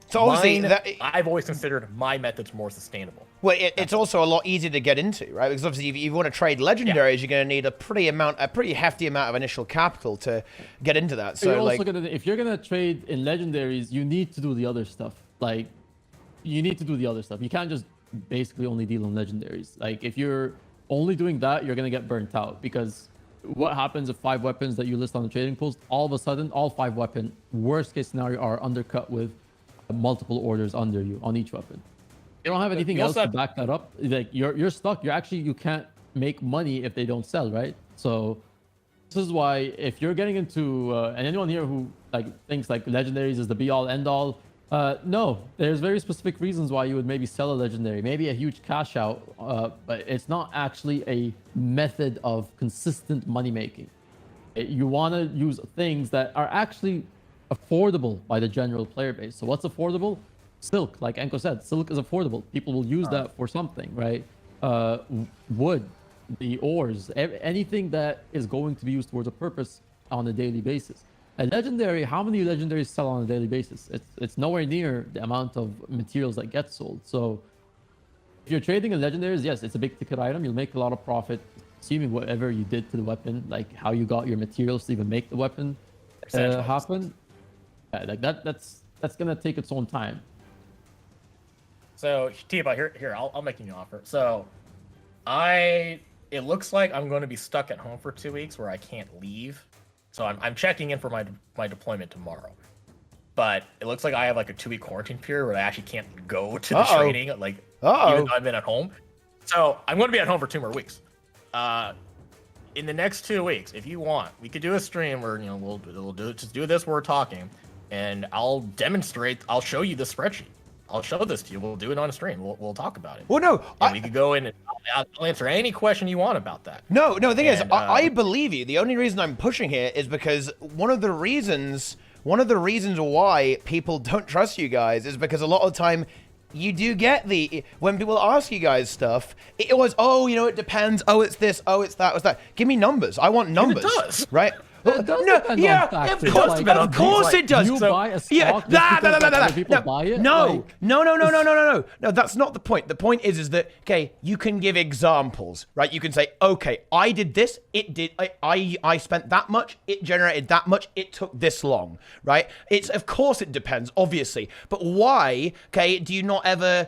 So obviously, I've always considered my methods more sustainable. Well, it's also a lot easier to get into, right? Because obviously, if you want to trade legendaries, you're going to need a pretty hefty amount of initial capital to get into that. So, if you're gonna trade in legendaries, you need to do the other stuff. You need to do the other stuff. You can't just basically only deal in legendaries. If you're only doing that, you're gonna get burnt out, because what happens if 5 weapons that you list on the trading post, all of a sudden, all 5 weapon, worst case scenario, are undercut with multiple orders under you on each weapon. You don't have anything else to back that up. You're stuck. You can't make money if they don't sell, right? So this is why, if you're getting into and anyone here who thinks legendaries is the be all end all, no, there's very specific reasons why you would maybe sell a legendary, maybe a huge cash out, but it's not actually a method of consistent money making. You want to use things that are actually affordable by the general player base. So what's affordable? Silk, like Enko said, silk is affordable. People will use that for something, right? Wood, the ores, anything that is going to be used towards a purpose on a daily basis. A legendary, how many legendaries sell on a daily basis? It's nowhere near the amount of materials that get sold. So if you're trading in legendaries, yes, it's a big ticket item. You'll make a lot of profit, assuming whatever you did to the weapon, like how you got your materials to even make the weapon happen. Like that's gonna take its own time. So Teapot, here, I'll make you an offer. So it looks like I'm going to be stuck at home for 2 weeks where I can't leave. So I'm checking in for my deployment tomorrow. But it looks like I have like a 2-week quarantine period where I actually can't go to the training, like even though I've been at home. So I'm going to be at home for 2 more weeks. In the next 2 weeks, if you want, we could do a stream where we'll just do this where we're talking, and I'll demonstrate. I'll show you the spreadsheet. I'll show this to you. We'll do it on a stream. We'll talk about it. Well, no, we could go in and I'll answer any question you want about that. No. The thing is, I believe you. The only reason I'm pushing here is because one of the reasons why people don't trust you guys is because a lot of the time you do get when people ask you guys stuff, it was, it depends. Oh, it's this. Oh, it's that. What's that? Give me numbers. I want numbers. It does. Right? Of course it does. You buy a stock other people buy it? No, that's not the point. The point is that, okay, you can give examples, right? You can say, okay, I did this, I spent that much, it generated that much, it took this long, right? Of course it depends, obviously. But why, okay, do you not ever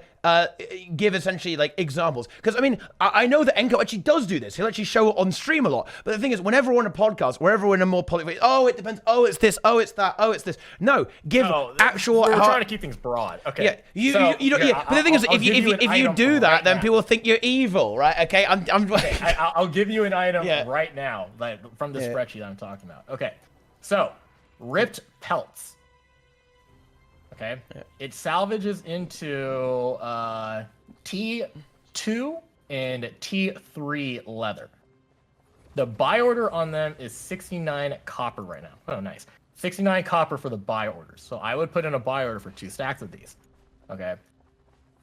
give essentially like examples? Because I mean, I know that Enko actually does do this. He'll actually show it on stream a lot. But the thing is, whenever we're on a podcast, wherever we're in a more public, it depends. Oh, it's this. Oh, it's that. Oh, it's this. No, give actual. We're trying to keep things broad. Okay. Yeah, But the thing is, if you do that, then people think you're evil, right? Okay, I'll give you an item right now, like from the spreadsheet I'm talking about. Okay, so ripped pelts. Okay, it salvages into T2 and T3 leather. The buy order on them is 69 copper right now. Oh, nice. 69 copper for the buy orders. So I would put in a buy order for 2 stacks of these. Okay.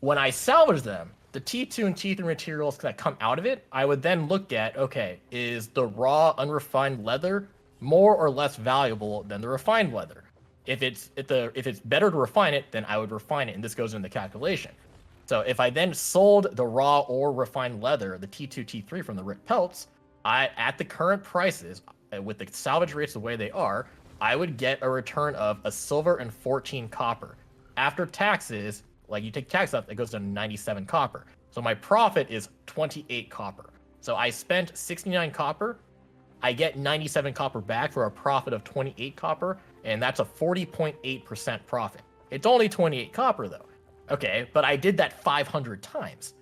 When I salvage them, the T2 and T3 materials that come out of it, I would then look at, okay, is the raw unrefined leather more or less valuable than the refined leather? If it's better to refine it, then I would refine it, and this goes into the calculation. So if I then sold the raw or refined leather, the T2, T3 from the ripped pelts, at the current prices, with the salvage rates the way they are, I would get a return of a silver and 14 copper. After taxes, like you take tax off, it goes to 97 copper. So my profit is 28 copper. So I spent 69 copper, I get 97 copper back for a profit of 28 copper, and that's a 40.8% profit. It's only 28 copper though. Okay, but I did that 500 times.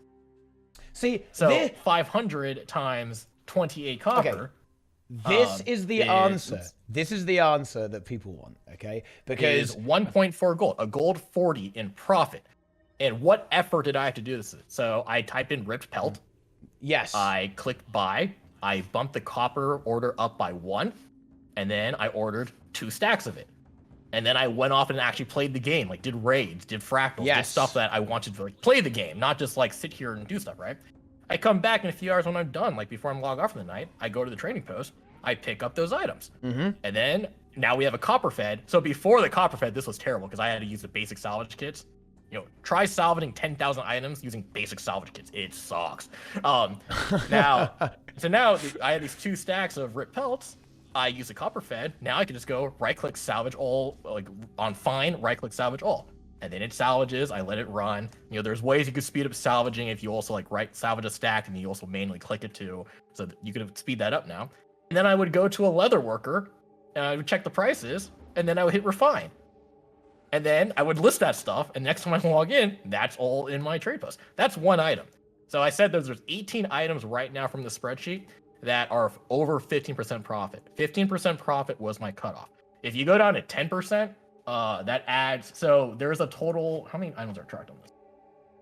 See, so 500 times 28 copper. Okay. This is the answer. This is the answer that people want, okay? Because is 1.4 gold, a gold 40 in profit. And what effort did I have to do this? So I typed in ripped pelt. Yes. I clicked buy. I bumped the copper order up by 1, and then I ordered 2 stacks of it. And then I went off and actually played the game, like did raids, did fractals, did stuff that I wanted to like play the game, not just like sit here and do stuff, right? I come back in a few hours when I'm done, like before I'm logged off for the night, I go to the trading post, I pick up those items. And then now we have a copper fed. So before the copper fed, this was terrible because I had to use the basic salvage kits. You know, try salvaging 10,000 items using basic salvage kits. It sucks. Now I have these 2 stacks of ripped pelts. I use a copper fed. Now I can just go right-click salvage all, like on fine, right-click salvage all. And then it salvages, I let it run. You know, there's ways you could speed up salvaging if you also like salvage a stack and you also manually click it too. So that you could speed that up now. And then I would go to a leather worker and I would check the prices and then I would hit refine. And then I would list that stuff, and next time I log in, that's all in my trade post. That's 1 item. So I said there's 18 items right now from the spreadsheet that are over 15% profit. 15% profit was my cutoff. If you go down to 10%, that adds, so there's a total, how many items are tracked on this?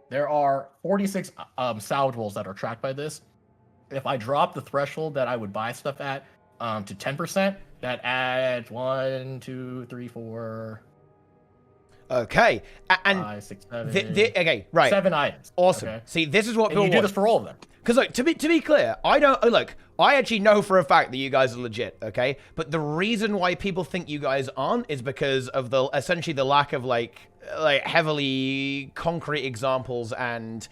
There are 46 salvageables that are tracked by this. If I drop the threshold that I would buy stuff at to 10%, that adds 1, 2, 3, 4... Okay. And 5, 6, 7. okay, right. 7 items. Awesome. Okay? See, this is what And people you do want. this for all of them. Because look, to be clear, I don't look. I actually know for a fact that you guys are legit, okay? But the reason why people think you guys aren't is because of the essentially the lack of like heavily concrete examples and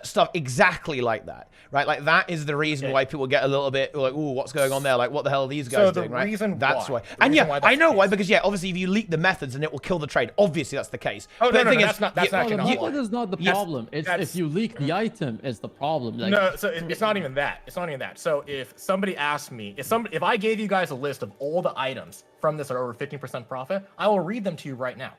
stuff exactly like that, right? Like that is the reason why people get a little bit like, ooh, what's going on there? Like, what the hell are these guys doing, right? That's why. And yeah, I know why, because yeah, obviously if you leak the methods and it will kill the trade, obviously that's the case. Oh, but no, the thing that's not That is not the problem. It's That's- if you leak the item, it's the problem. Like, No, so it's not even that. It's not even that. So if somebody asked me, if I gave you guys a list of all the items from this that are over 15% profit, I will read them to you right now.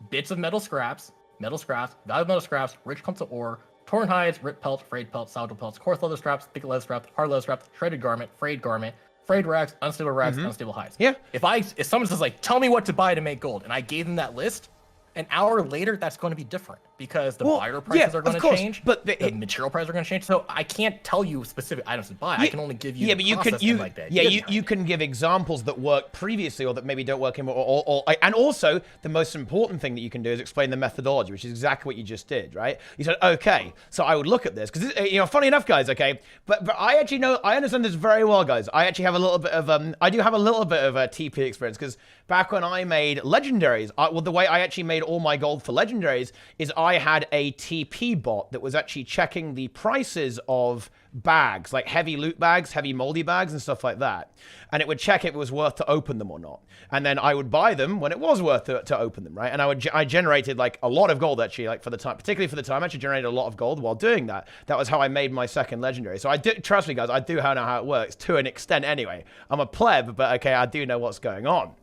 Bits of metal scraps, valuable metal scraps, rich clumps of ore, torn hides, ripped pelts, frayed pelts, salvage pelts, coarse leather straps, thick leather straps, hard leather straps, shredded garment, frayed rags, unstable rags, unstable hides. Yeah. If someone says like, tell me what to buy to make gold, and I gave them that list, an hour later, that's going to be different because the buyer prices are going to change, but the material prices are going to change. So I can't tell you specific items to buy. I can only give you but you like that. you can give examples that work previously or that maybe don't work anymore. And also the most important thing that you can do is explain the methodology, which is exactly what you just did, right? You said, okay, so I would look at this because funny enough, guys, okay, but I actually I understand this very well, guys. I actually have a little bit of I do have a little bit of a TP experience because back when I made legendaries, the way I actually made all my gold for legendaries is I had a TP bot that was actually checking the prices of bags, like heavy loot bags, heavy moldy bags and stuff like that. And it would check if it was worth to open them or not. And then I would buy them when it was worth to open them, right? And I generated like a lot of gold actually, like for the time, particularly for the time, I actually generated a lot of gold while doing that. That was how I made my second legendary. So trust me guys, I do know how it works to an extent anyway. I'm a pleb, but okay, I do know what's going on.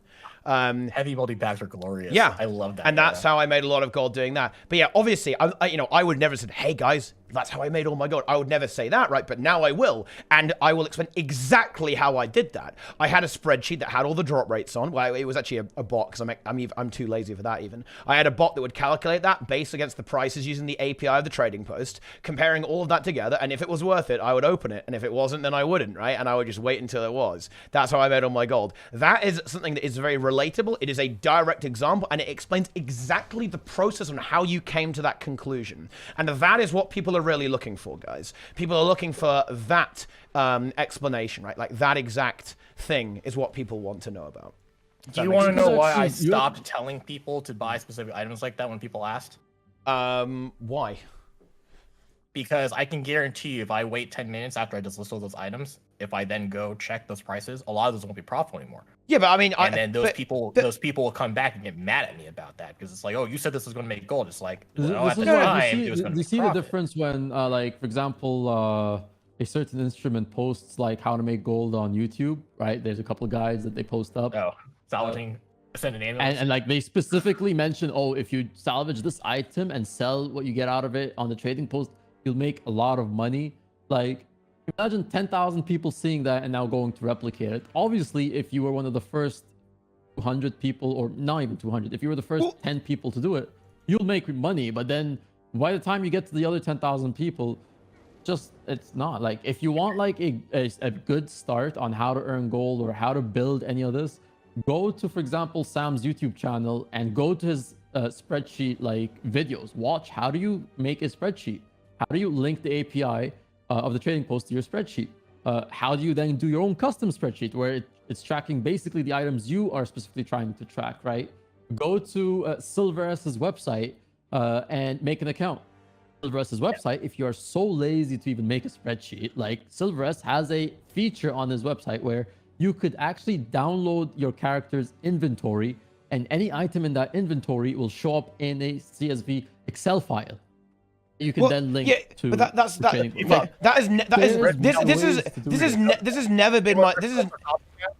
Heavy moldy bags are glorious. Yeah, I love that. And that's how I made a lot of gold doing that. But yeah, obviously, I would never say, hey guys, that's how I made all my gold. I would never say that, right? But now I will, and I will explain exactly how I did that. I had a spreadsheet that had all the drop rates on. Well, it was actually a bot because I'm too lazy for that even. I had a bot that would calculate that based against the prices using the API of the trading post, comparing all of that together. And if it was worth it, I would open it, and if it wasn't, then I wouldn't, right? And I would just wait until it was. That's how I made all my gold. That is something that is very relatable. It is a direct example, and it explains exactly the process on how you came to that conclusion. And that is what people are really looking for, guys. People are looking for that explanation, right? Like that exact thing is what people want to know about. Do you want to know why I stopped telling people to buy specific items like that when people asked? Why? Because I can guarantee you if I wait 10 minutes after I just list all those items, if I then go check those prices, a lot of those won't be profitable anymore. Yeah, but I mean, and then those people will come back and get mad at me about that because it's like, oh, you said this was going to make gold. It's like, well, at the time, it was going to be profit. You see the difference when, like, for example, a certain instrument posts like how to make gold on YouTube, right? There's a couple of guides that they post up. Oh, salvaging. And like they specifically mention, oh, if you salvage this item and sell what you get out of it on the trading post, you'll make a lot of money. Like, imagine 10,000 people seeing that and now going to replicate it. Obviously, if you were one of the first 200 people, or not even 200, if you were the first 10 people to do it, you'll make money. But then by the time you get to the other 10,000 people, it's not. Like, if you want like a good start on how to earn gold or how to build any of this, go to, for example, Sam's YouTube channel and go to his spreadsheet like videos. Watch how do you make a spreadsheet? How do you link the API of the trading post to your spreadsheet? How do you then do your own custom spreadsheet where it's tracking basically the items you are specifically trying to track, right? Go to SilverS's website and make an account. SilverS's website, if you are so lazy to even make a spreadsheet, like SilverS has a feature on his website where you could actually download your character's inventory, and any item in that inventory will show up in a CSV Excel file. You can then link to. But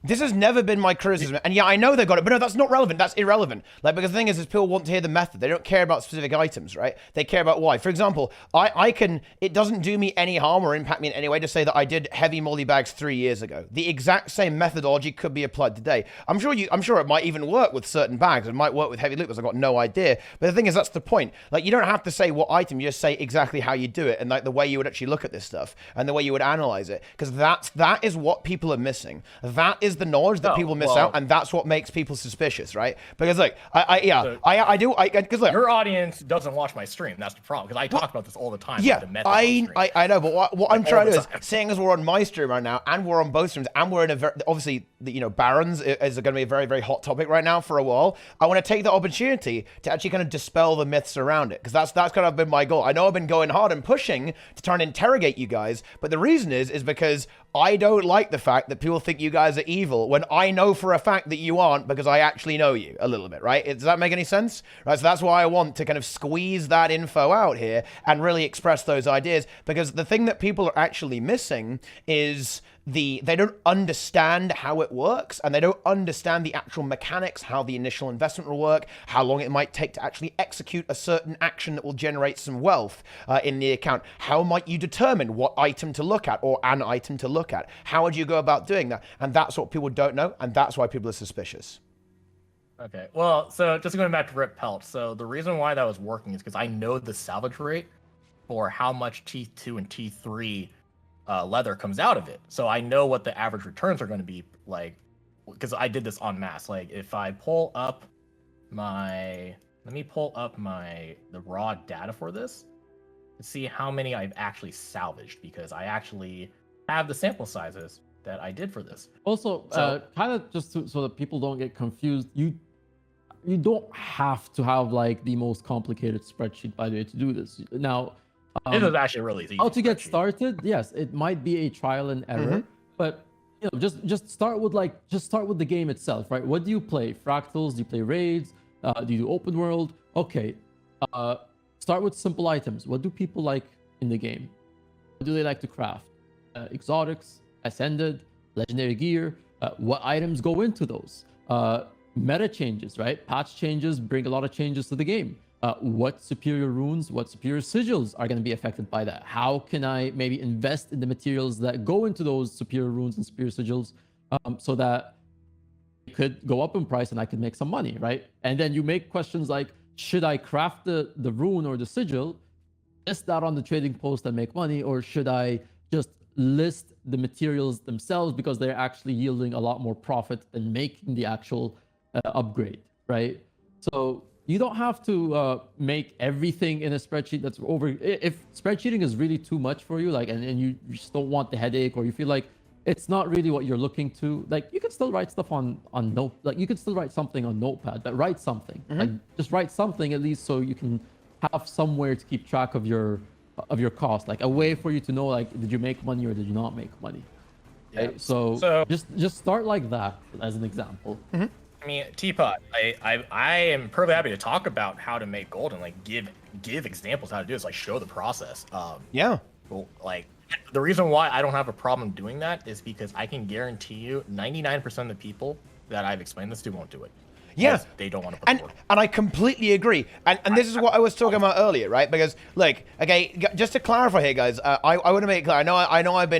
this has never been my criticism. And yeah, I know they got it, but no, that's not relevant. That's irrelevant. Like, because the thing is people want to hear the method. They don't care about specific items, right? They care about why. For example, it doesn't do me any harm or impact me in any way to say that I did heavy moldy bags 3 years ago. The exact same methodology could be applied today. I'm sure it might even work with certain bags. It might work with heavy loot bags. I've got no idea. But the thing is, that's the point. Like, you don't have to say what item. You just say exactly how you do it and like the way you would actually look at this stuff and the way you would analyze it. Because that is what people are missing. That is the knowledge that people miss out, and that's what makes people suspicious, right? Because like, because look, your audience doesn't watch my stream. That's the problem. Because I talk about this all the time. Yeah, like I know, but what I'm trying to do is, seeing as we're on my stream right now, and we're on both streams, and we're in a very, obviously, Barons is going to be a very, very hot topic right now for a while. I want to take the opportunity to actually kind of dispel the myths around it, because that's kind of been my goal. I know I've been going hard and pushing to try and interrogate you guys, but the reason is because I don't like the fact that people think you guys are evil when I know for a fact that you aren't, because I actually know you a little bit, right? Does that make any sense? Right, so that's why I want to kind of squeeze that info out here and really express those ideas, because the thing that people are actually missing is they don't understand how it works, and they don't understand the actual mechanics, how the initial investment will work, how long it might take to actually execute a certain action that will generate some wealth in the account. How might you determine what item to look at, or an item to look at? How would you go about doing that? And that's what people don't know, and that's why people are suspicious. Okay, well, so just going back to Rip Pelt. So the reason why that was working is because I know the salvage rate for how much T2 and T3 leather comes out of it. So I know what the average returns are going to be like, because I did this en masse. Like if I pull up let me pull up the raw data for this to see how many I've actually salvaged, because I actually have the sample sizes that I did for this. Also, kind of just so that people don't get confused, you don't have to have like the most complicated spreadsheet, by the way, to do this. Now, this is actually really easy. How to get started? Yes, it might be a trial and error, but just start with the game itself, right? What do you play? Fractals? Do you play raids? Do you do open world? Okay, start with simple items. What do people like in the game? What do they like to craft? Exotics, ascended, legendary gear. What items go into those? Meta changes, right? Patch changes bring a lot of changes to the game. What superior runes, what superior sigils are going to be affected by that? How can I maybe invest in the materials that go into those superior runes and superior sigils, so that it could go up in price and I could make some money, right? And then you make questions like, should I craft the rune or the sigil, list that on the trading post and make money, or should I just list the materials themselves because they're actually yielding a lot more profit than making the actual upgrade, right? So you don't have to make everything in a spreadsheet that's over. If spreadsheeting is really too much for you, like, and you just don't want the headache, or you feel like it's not really what you're looking to, like, you can still write stuff on note, like you can still write something on Notepad, but write something. Like, just write something at least, so you can have somewhere to keep track of your cost, like a way for you to know, like, did you make money or did you not make money? Yeah. Right? So just start like that as an example. I mean, Teapot, I am perfectly happy to talk about how to make gold and like give examples how to do this, like show the process. Yeah. Well, like the reason why I don't have a problem doing that is because I can guarantee you 99% of the people that I've explained this to won't do it. Yeah, they don't want to put the work. And I completely agree. And this is what I was talking about earlier, right? Because like, okay, just to clarify here, guys, I want to make it clear. I know I've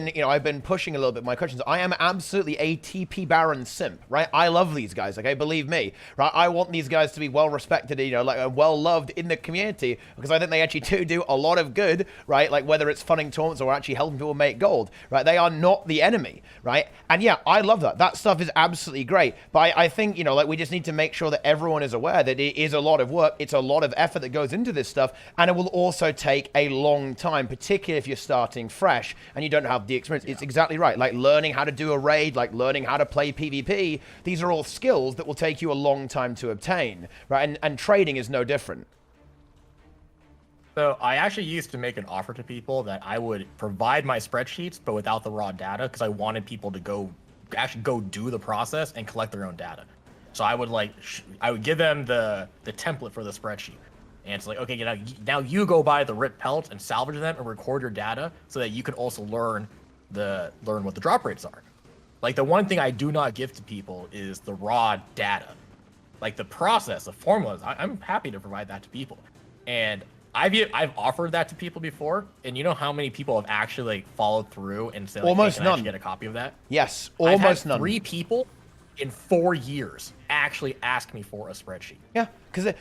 been pushing a little bit my questions. I am absolutely a TP Baron simp, right? I love these guys, okay? Believe me, right? I want these guys to be well respected, like well loved in the community, because I think they actually do a lot of good, right? Like whether it's funding tournaments or actually helping people make gold, right? They are not the enemy, right? And yeah, I love that. That stuff is absolutely great. But I think, like we just need to make sure that everyone is aware that it is a lot of work, it's a lot of effort that goes into this stuff, and it will also take a long time, particularly if you're starting fresh and you don't have the experience. It's exactly right. Like learning how to do a raid, like learning how to play PvP, these are all skills that will take you a long time to obtain, right? And trading is no different. So I actually used to make an offer to people that I would provide my spreadsheets, but without the raw data, because I wanted people to actually go do the process and collect their own data. So I would I would give them the template for the spreadsheet, and it's like, okay, now you go buy the rip pelts and salvage them and record your data so that you can also learn what the drop rates are. Like the one thing I do not give to people is the raw data, like the process, the formulas. I'm happy to provide that to people, and I've offered that to people before, and you know how many people have actually like followed through and said, like, almost hey, can I none. actually get a copy of that? Yes, almost I've had none. 3 people in 4 years actually ask me for a spreadsheet. Yeah, because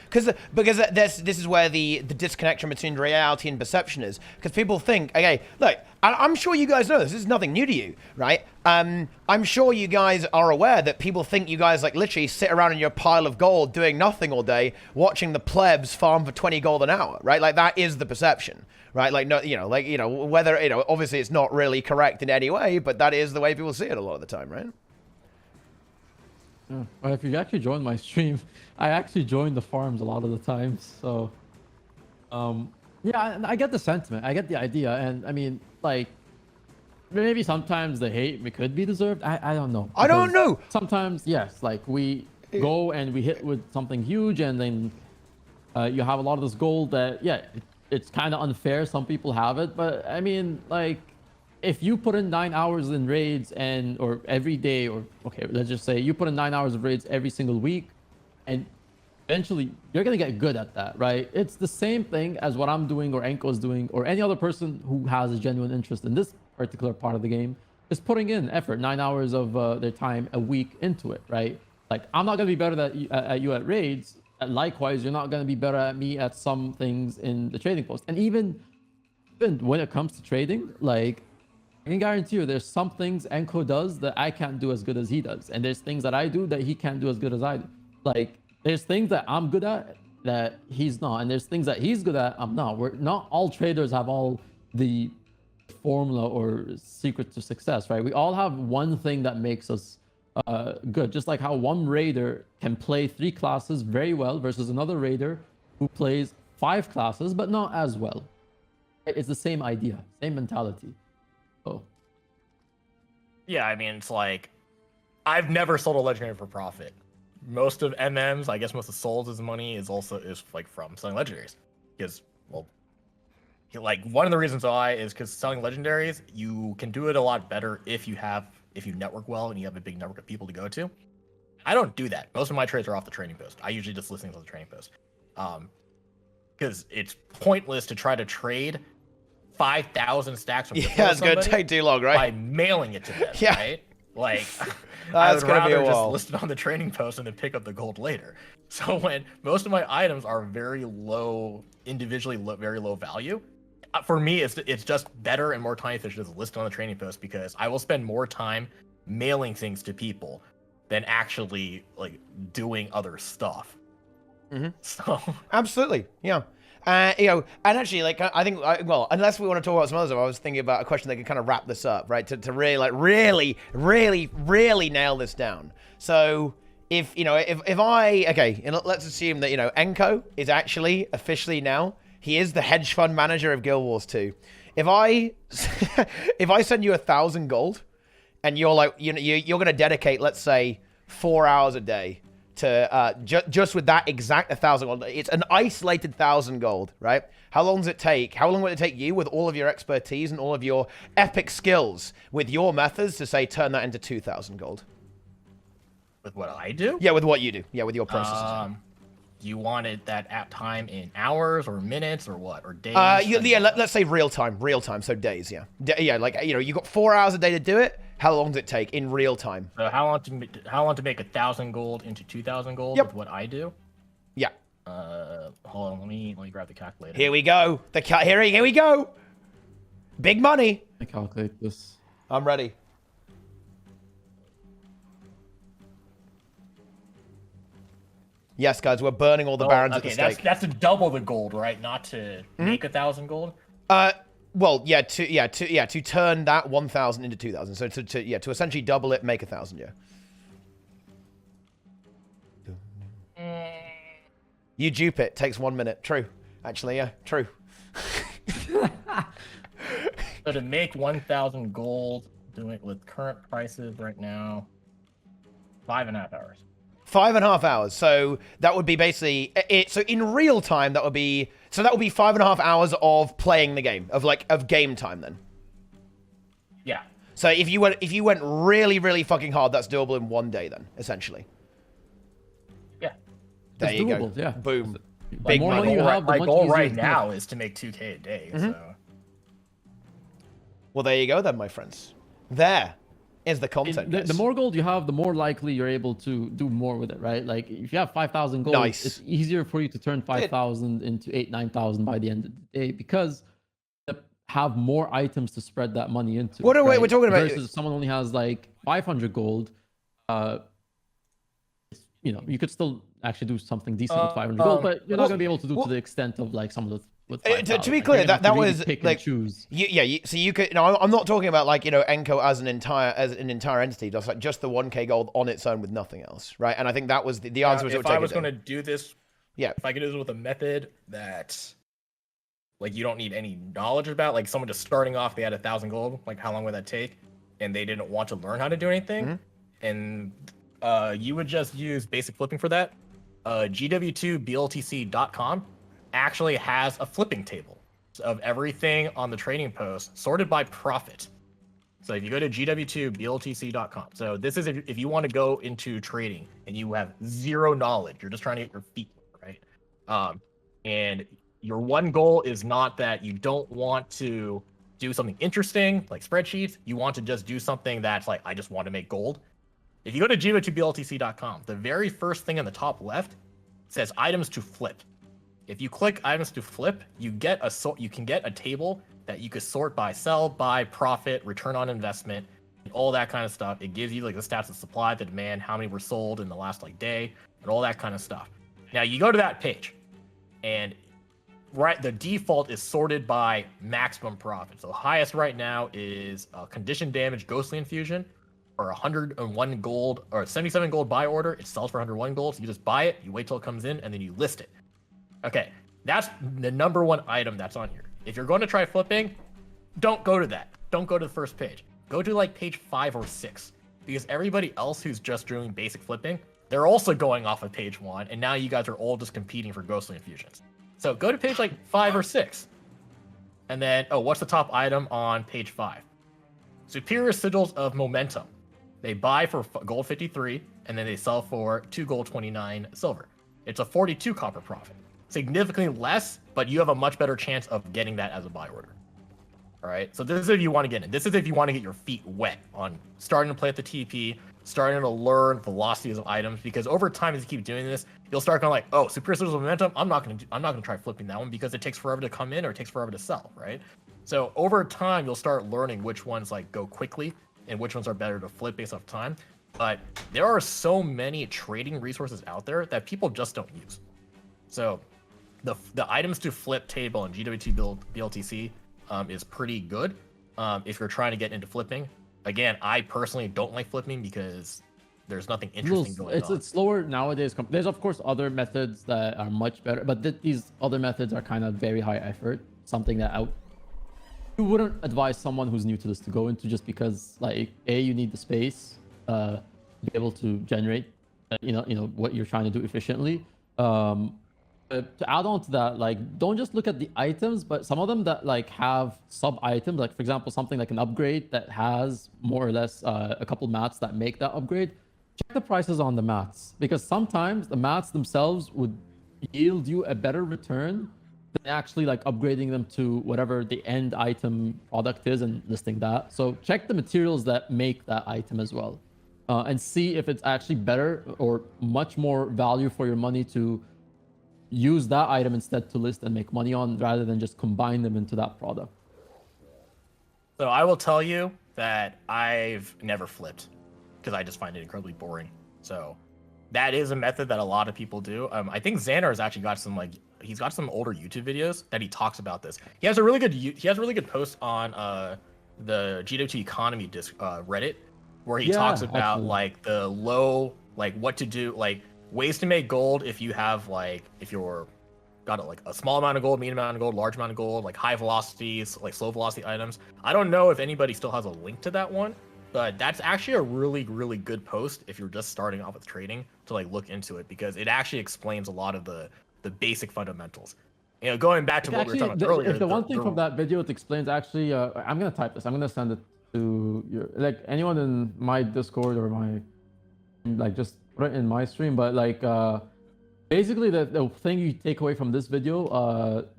this is where the disconnection between reality and perception is. Because people think, okay, look, I'm sure you guys know this. This is nothing new to you, right? I'm sure you guys are aware that people think you guys like literally sit around in your pile of gold doing nothing all day, watching the plebs farm for 20 gold an hour, right? Like that is the perception, right? Like no, whether obviously it's not really correct in any way, but that is the way people see it a lot of the time, right? Yeah. Well, if you actually join my stream, I actually join the farms a lot of the times. So, yeah, I get the sentiment. I get the idea. And I mean, like, maybe sometimes the hate could be deserved. I don't know. I don't know. Sometimes, yes, like we go and we hit with something huge and then you have a lot of this gold that, yeah, it's kind of unfair. Some people have it. But I mean, like, if you put in 9 hours in raids or every day, or okay, let's just say you put in 9 hours of raids every single week, and eventually you're gonna get good at that, right? It's the same thing as what I'm doing or Enko's doing or any other person who has a genuine interest in this particular part of the game is putting in effort, 9 hours of their time a week into it, right? Like I'm not gonna be better at you at raids. Likewise, you're not gonna be better at me at some things in the trading post. And even when it comes to trading, like, I can guarantee you there's some things Enko does that I can't do as good as he does. And there's things that I do that he can't do as good as I do. Like, there's things that I'm good at that he's not. And there's things that he's good at, I'm not. We're not all traders have all the formula or secret to success, right? We all have one thing that makes us good. Just like how one raider can play 3 classes very well versus another raider who plays 5 classes, but not as well. It's the same idea, same mentality. Oh. Yeah, I mean, it's like, I've never sold a legendary for profit. Most of MMs, I guess most of Souls' money is like from selling legendaries. Because, well, like one of the reasons why is because selling legendaries, you can do it a lot better if you network well and you have a big network of people to go to. I don't do that. Most of my trades are off the trading post. I usually just list things on the trading post. Because it's pointless to try to trade 5,000 stacks from it's gonna take too long, right? By mailing it to them, right? Like, I would gonna be a rather just while. list it on the trading post and then pick up the gold later. So when most of my items are very low, very low value, for me, it's just better and more time efficient to list it on the trading post because I will spend more time mailing things to people than actually like doing other stuff. Mm-hmm. So absolutely, yeah. And actually, like, I think, unless we want to talk about some other stuff, I was thinking about a question that could kind of wrap this up, right? To really, really nail this down. So, let's assume that, Enko is actually officially now, he is the hedge fund manager of Guild Wars 2. If I send you 1,000 gold, and you're like, you're going to dedicate, let's say, 4 hours a day to just with that exact 1,000 gold. It's an isolated 1,000 gold, right? How long does it take? How long would it take you with all of your expertise and all of your epic skills with your methods to say turn that into 2,000 gold? With what I do? Yeah, with what you do. Yeah, with your processes. You wanted that at time in hours or minutes or what? Or days? Let's say real time, so days, yeah. You got 4 hours a day to do it. How long does it take in real time? So how long to make 1,000 gold into 2,000 gold with what I do? Yeah. Hold on, let me grab the calculator. Here we go. Here we go. Big money. I calculate this. I'm ready. Yes, guys, we're burning all the barons at the stake. That's to double the gold, right? Not to make 1,000 gold. To turn that 1,000 into 2,000. So to essentially double it, make 1,000. Yeah. You dupe it. Takes 1 minute. True. Actually, yeah. True. So to make 1,000 gold, doing it with current prices right now, 5.5 hours. 5.5 hours. So that would be basically it. So in real time, that would be 5.5 hours of playing the game, of game time then. Yeah. So if you went really, really fucking hard, that's doable in 1 day then, essentially. Yeah. There you doable, go. Yeah. Boom. Big money you have, my goal right now is to make 2K a day. So. Well, there you go then, my friends. There is the content. The more gold you have, the more likely you're able to do more with it, right? Like if you have 5,000 gold, Nice. it's easier for you to turn 5,000 into 8,000-9,000 by the end of the day because you have more items to spread that money into. What are we, right? we're talking about? Versus if someone only has like 500 gold, you know, you could still actually do something decent with 500 gold, but you're not gonna be able to do to the extent of like some of the. To be clear, that really was pick like and choose. so you could. No, I'm not talking about like Enco as an entire entity, just the 1k gold on its own with nothing else, right? And I think that was the answer. Was if I was going to do this, yeah, if I could do this with a method that, like, you don't need any knowledge about, like someone just starting off, they had 1,000 gold, like how long would that take? And they didn't want to learn how to do anything, and you would just use basic flipping for that. GW2BLTC.com actually has a flipping table of everything on the trading post sorted by profit. So if you go to GW2BLTC.com, so this is if you want to go into trading and you have zero knowledge, you're just trying to get your feet, right? And your one goal is not that you don't want to do something interesting like spreadsheets. You want to just do something that's like, I just want to make gold. If you go to GW2BLTC.com, the very first thing in the top left says items to flip. If you click items to flip, you can get a table that you could sort by sell, buy, profit, return on investment, and all that kind of stuff. It gives you like the stats of supply, the demand, how many were sold in the last like day, and all that kind of stuff. Now you go to that page, and the default is sorted by maximum profit. So highest right now is condition damage ghostly infusion, or 101 gold or 77 gold buy order. It sells for 101 gold. So you just buy it, you wait till it comes in, and then you list it. Okay, that's the number one item that's on here. If you're going to try flipping, don't go to that. Don't go to the first page. Go to like page 5 or 6, because everybody else who's just doing basic flipping, they're also going off of page 1, and now you guys are all just competing for ghostly infusions. So go to page like 5 or 6, and then what's the top item on page 5? Superior sigils of momentum. They buy for gold 53, and then they sell for 2 gold 29 silver. It's a 42 copper profit. Significantly less, but you have a much better chance of getting that as a buy order. All right, so this is if you want to get in. This is if you want to get your feet wet on starting to play at the TP, starting to learn velocities of items, because over time, as you keep doing this, you'll start going like, oh, superior sigils of momentum, I'm not gonna try flipping that one because it takes forever to come in or it takes forever to sell, right? So over time, you'll start learning which ones like go quickly and which ones are better to flip based off time. But there are so many trading resources out there that people just don't use. So the items to flip table in GW2 BLTC is pretty good if you're trying to get into flipping. Again, I personally don't like flipping because there's nothing interesting going on. It's slower nowadays. There's of course other methods that are much better, but these other methods are kind of very high effort. Something that you wouldn't advise someone who's new to this to go into, just because like you need the space to be able to generate you know what you're trying to do efficiently. To add on to that, like don't just look at the items, but some of them that like have sub items, like for example something like an upgrade that has more or less a couple mats that make that upgrade. Check the prices on the mats, because sometimes the mats themselves would yield you a better return than actually like upgrading them to whatever the end item product is and listing that. So check the materials that make that item as well, and see if it's actually better or much more value for your money to use that item instead to list and make money on, rather than just combine them into that product. So I will tell you that I've never flipped because I just find it incredibly boring. So that is a method that a lot of people do. I think Xander has actually got some he's got some older YouTube videos that he talks about this. He has a really good post on the GW2 economy Reddit, where he talks about like the low, like what to do, like ways to make gold if you have if you're got like a small amount of gold, medium amount of gold, large amount of gold, like high velocities, like slow velocity items. I don't know if anybody still has a link to that one, but that's actually a really, really good post if you're just starting off with trading to like look into it, because it actually explains a lot of the basic fundamentals. You know, going back to what we were talking about earlier. If the one thing from that video it explains, actually, I'm gonna type this. I'm gonna send it to your, like anyone in my Discord or my, like just put it in my stream. But like basically the thing you take away from this video,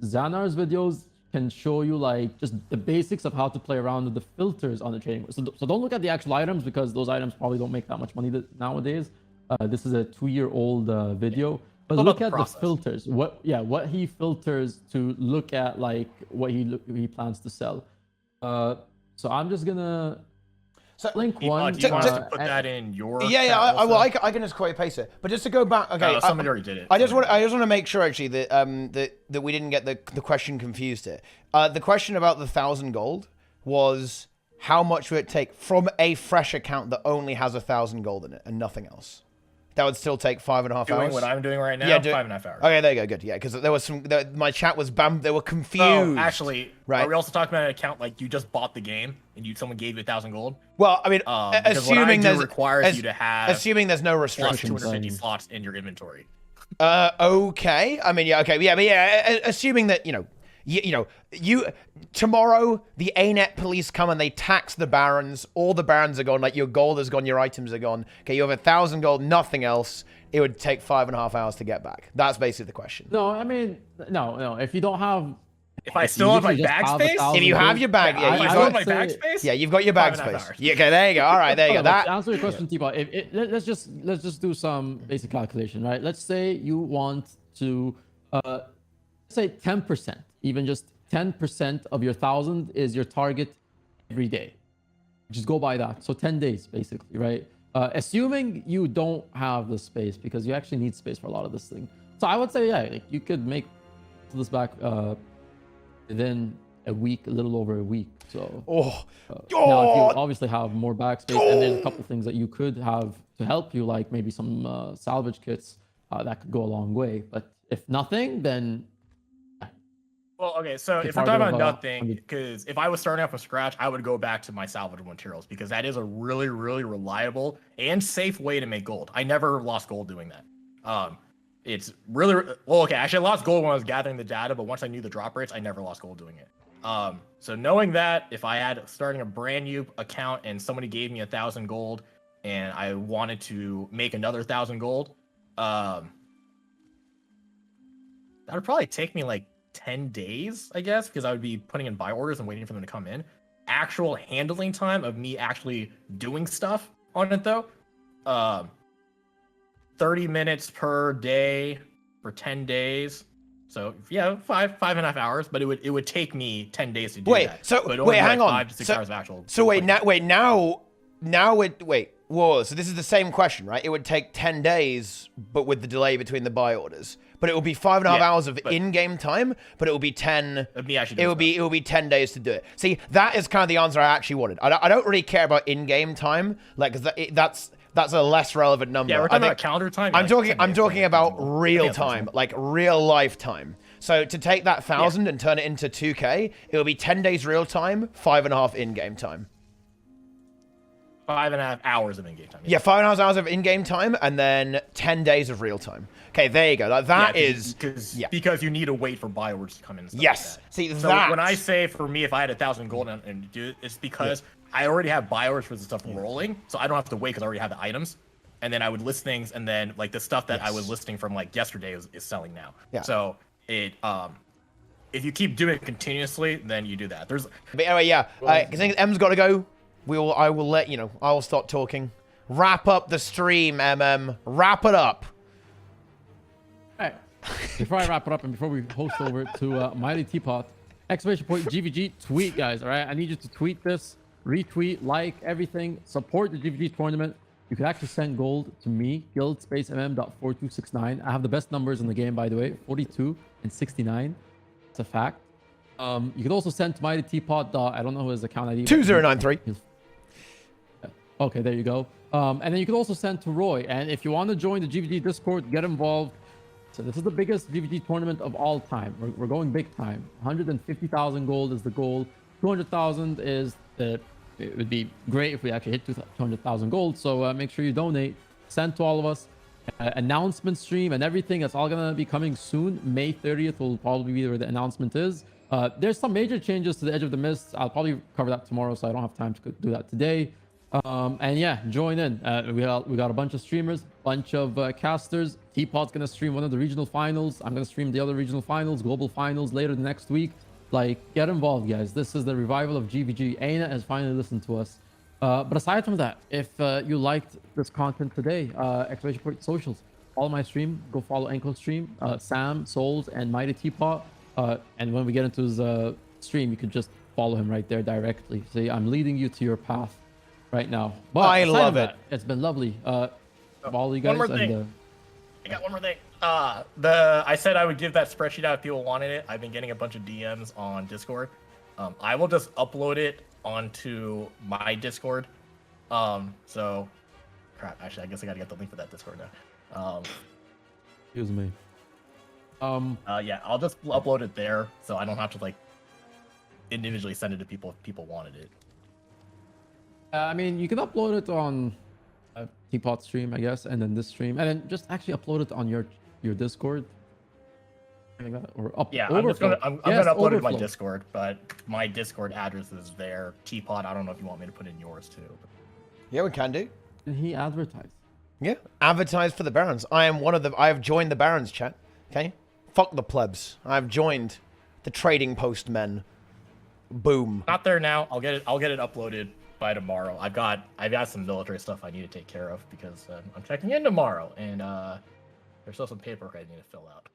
Xanar's videos can show you like just the basics of how to play around with the filters on the trading. So don't look at the actual items because those items probably don't make that much money nowadays. This is a 2-year-old video. But look at the filters. What he filters to look at, like what he plans to sell. So I'm just gonna link one. Do you want us to put that in your? I can just copy paste it. But just to go back, okay. Somebody already did it. I just want to make sure actually that that we didn't get the question confused here. The question about the 1,000 gold was how much would it take from a fresh account that only has 1,000 gold in it and nothing else. That would still take 5.5 hours. Doing what I'm doing right now, yeah, 5.5 hours. Okay, there you go, good. Yeah, because there was some. My chat was they were confused. Oh, actually, right. Are we also talking about an account like you just bought the game and someone gave you 1,000 gold? Well, I mean, assuming there's requires you to have assuming there's no plus restrictions. 250 slots in your inventory. Okay. I mean, yeah, okay, yeah, but yeah, assuming that tomorrow the ArenaNet police come and they tax the barons. All the barons are gone. Like your gold is gone, your items are gone. Okay, you have 1,000 gold, nothing else. It would take 5.5 hours to get back. That's basically the question. No, I mean, no. If you don't have, if I still have my bag space, if you have your bag, yeah, you've got your bag space. Yeah, okay, there you go. All right, there you go. That to answer your question, Teapot. Let's just do some basic calculation, right? Let's say you want to say 10%, even just 10% of your 1,000 is your target every day. Just go by that. So 10 days, basically, right? Assuming you don't have the space, because you actually need space for a lot of this thing. So I would say, yeah, like you could make this back within a week, a little over a week. So now if you obviously have more backspace, and there's a couple things that you could have to help you, like maybe some salvage kits, that could go a long way. But if nothing, then well, okay, so if we're talking about nothing, because if I was starting off from scratch, I would go back to my salvageable materials, because that is a really, really reliable and safe way to make gold. I never lost gold doing that. It's really, well, okay, actually I lost gold when I was gathering the data, but once I knew the drop rates, I never lost gold doing it. So knowing that, if I had starting a brand new account and somebody gave me 1,000 gold and I wanted to make another 1,000 gold, that would probably take me like 10 days, I guess, because I would be putting in buy orders and waiting for them to come in. Actual handling time of me actually doing stuff on it, though, 30 minutes per day for 10 days. So yeah, 5.5 hours, but it would take me 10 days to do that. Hang on. 5 to 6 hours of actual. Whoa, so this is the same question, right? It would take 10 days, but with the delay between the buy orders. But it will be 5.5 hours of in-game time, but it will be 10. It will be 10 days to do it. See, that is kind of the answer I actually wanted. I don't really care about in-game time, like, because that's a less relevant number. Yeah, we're talking about calendar time. I'm talking about real time, like real life time. So to take that 1,000 and turn it into 2K, it will be 10 days real time, 5.5 in-game time. 5.5 hours of in-game time. Yeah, 5.5 hours of in-game time, and then 10 days of real time. Okay, there you go. Because you need to wait for buy orders to come in. And stuff yes. Like that. See, so when I say for me, if I had 1,000 gold and do it, it's because I already have buy orders for the stuff rolling, so I don't have to wait because I already have the items. And then I would list things, and then like the stuff that I was listing from like yesterday is selling now. Yeah. So it if you keep doing it continuously, then you do that. But anyway, because M's got to go. I will let you know. I will stop talking. Wrap up the stream, Wrap it up. All right. Before I wrap it up and before we host over to MightyTeapot, !GVG tweet, guys. All right. I need you to tweet this, retweet, like everything, support the GVG tournament. You can actually send gold to me, guildspacemm.4269. I have the best numbers in the game, by the way, 42 and 69. It's a fact. You can also send to MightyTeapot. I don't know his account ID. 2093. Okay, there you go. And then you can also send to Roy. And if you want to join the GVG Discord, get involved. So this is the biggest GVG tournament of all time. We're going big time. 150,000 gold is the goal. 200,000 is the. It would be great if we actually hit 200,000 gold. So make sure you donate. Send to all of us. Announcement stream and everything. That's all gonna be coming soon. May 30th will probably be where the announcement is. There's some major changes to the Edge of the Mist. I'll probably cover that tomorrow, so I don't have time to do that today. And yeah, join in. We got a bunch of streamers, bunch of casters. Teapot's gonna stream one of the regional finals. I'm gonna stream the other regional finals, global finals later the next week. Like, get involved, guys. This is the revival of GVG. ArenaNet has finally listened to us. But aside from that, if you liked this content today, exclamation point socials, follow my stream, go follow Enko's stream, Sam, Souls, and MightyTeapot. And when we get into his stream, you can just follow him right there directly. See, I'm leading you to your path right now. But I aside love from it. that, it's been lovely. All you guys. One more thing. I got one more thing. I said I would give that spreadsheet out if people wanted it. I've been getting a bunch of DMs on Discord. I will just upload it onto my Discord. So, crap. Actually, I guess I gotta get the link for that Discord now. Excuse me. Yeah, I'll just upload it there, so I don't have to like individually send it to people if people wanted it. I mean, you can upload it on a Teapot stream, I guess, and then this stream, and then just actually upload it on your Discord. Or Yeah, Overflow. I'm gonna upload it to my Overflow. Discord, but my Discord address is there. Teapot. I don't know if you want me to put in yours too. Yeah, we can do. And he advertised. Yeah, advertise for the Barons. I am one of the. I have joined the Barons chat. Okay, fuck the plebs. I've joined the trading post men. Boom. Not there now. I'll get it uploaded by tomorrow. I've got some military stuff I need to take care of because I'm checking in tomorrow, and there's still some paperwork I need to fill out.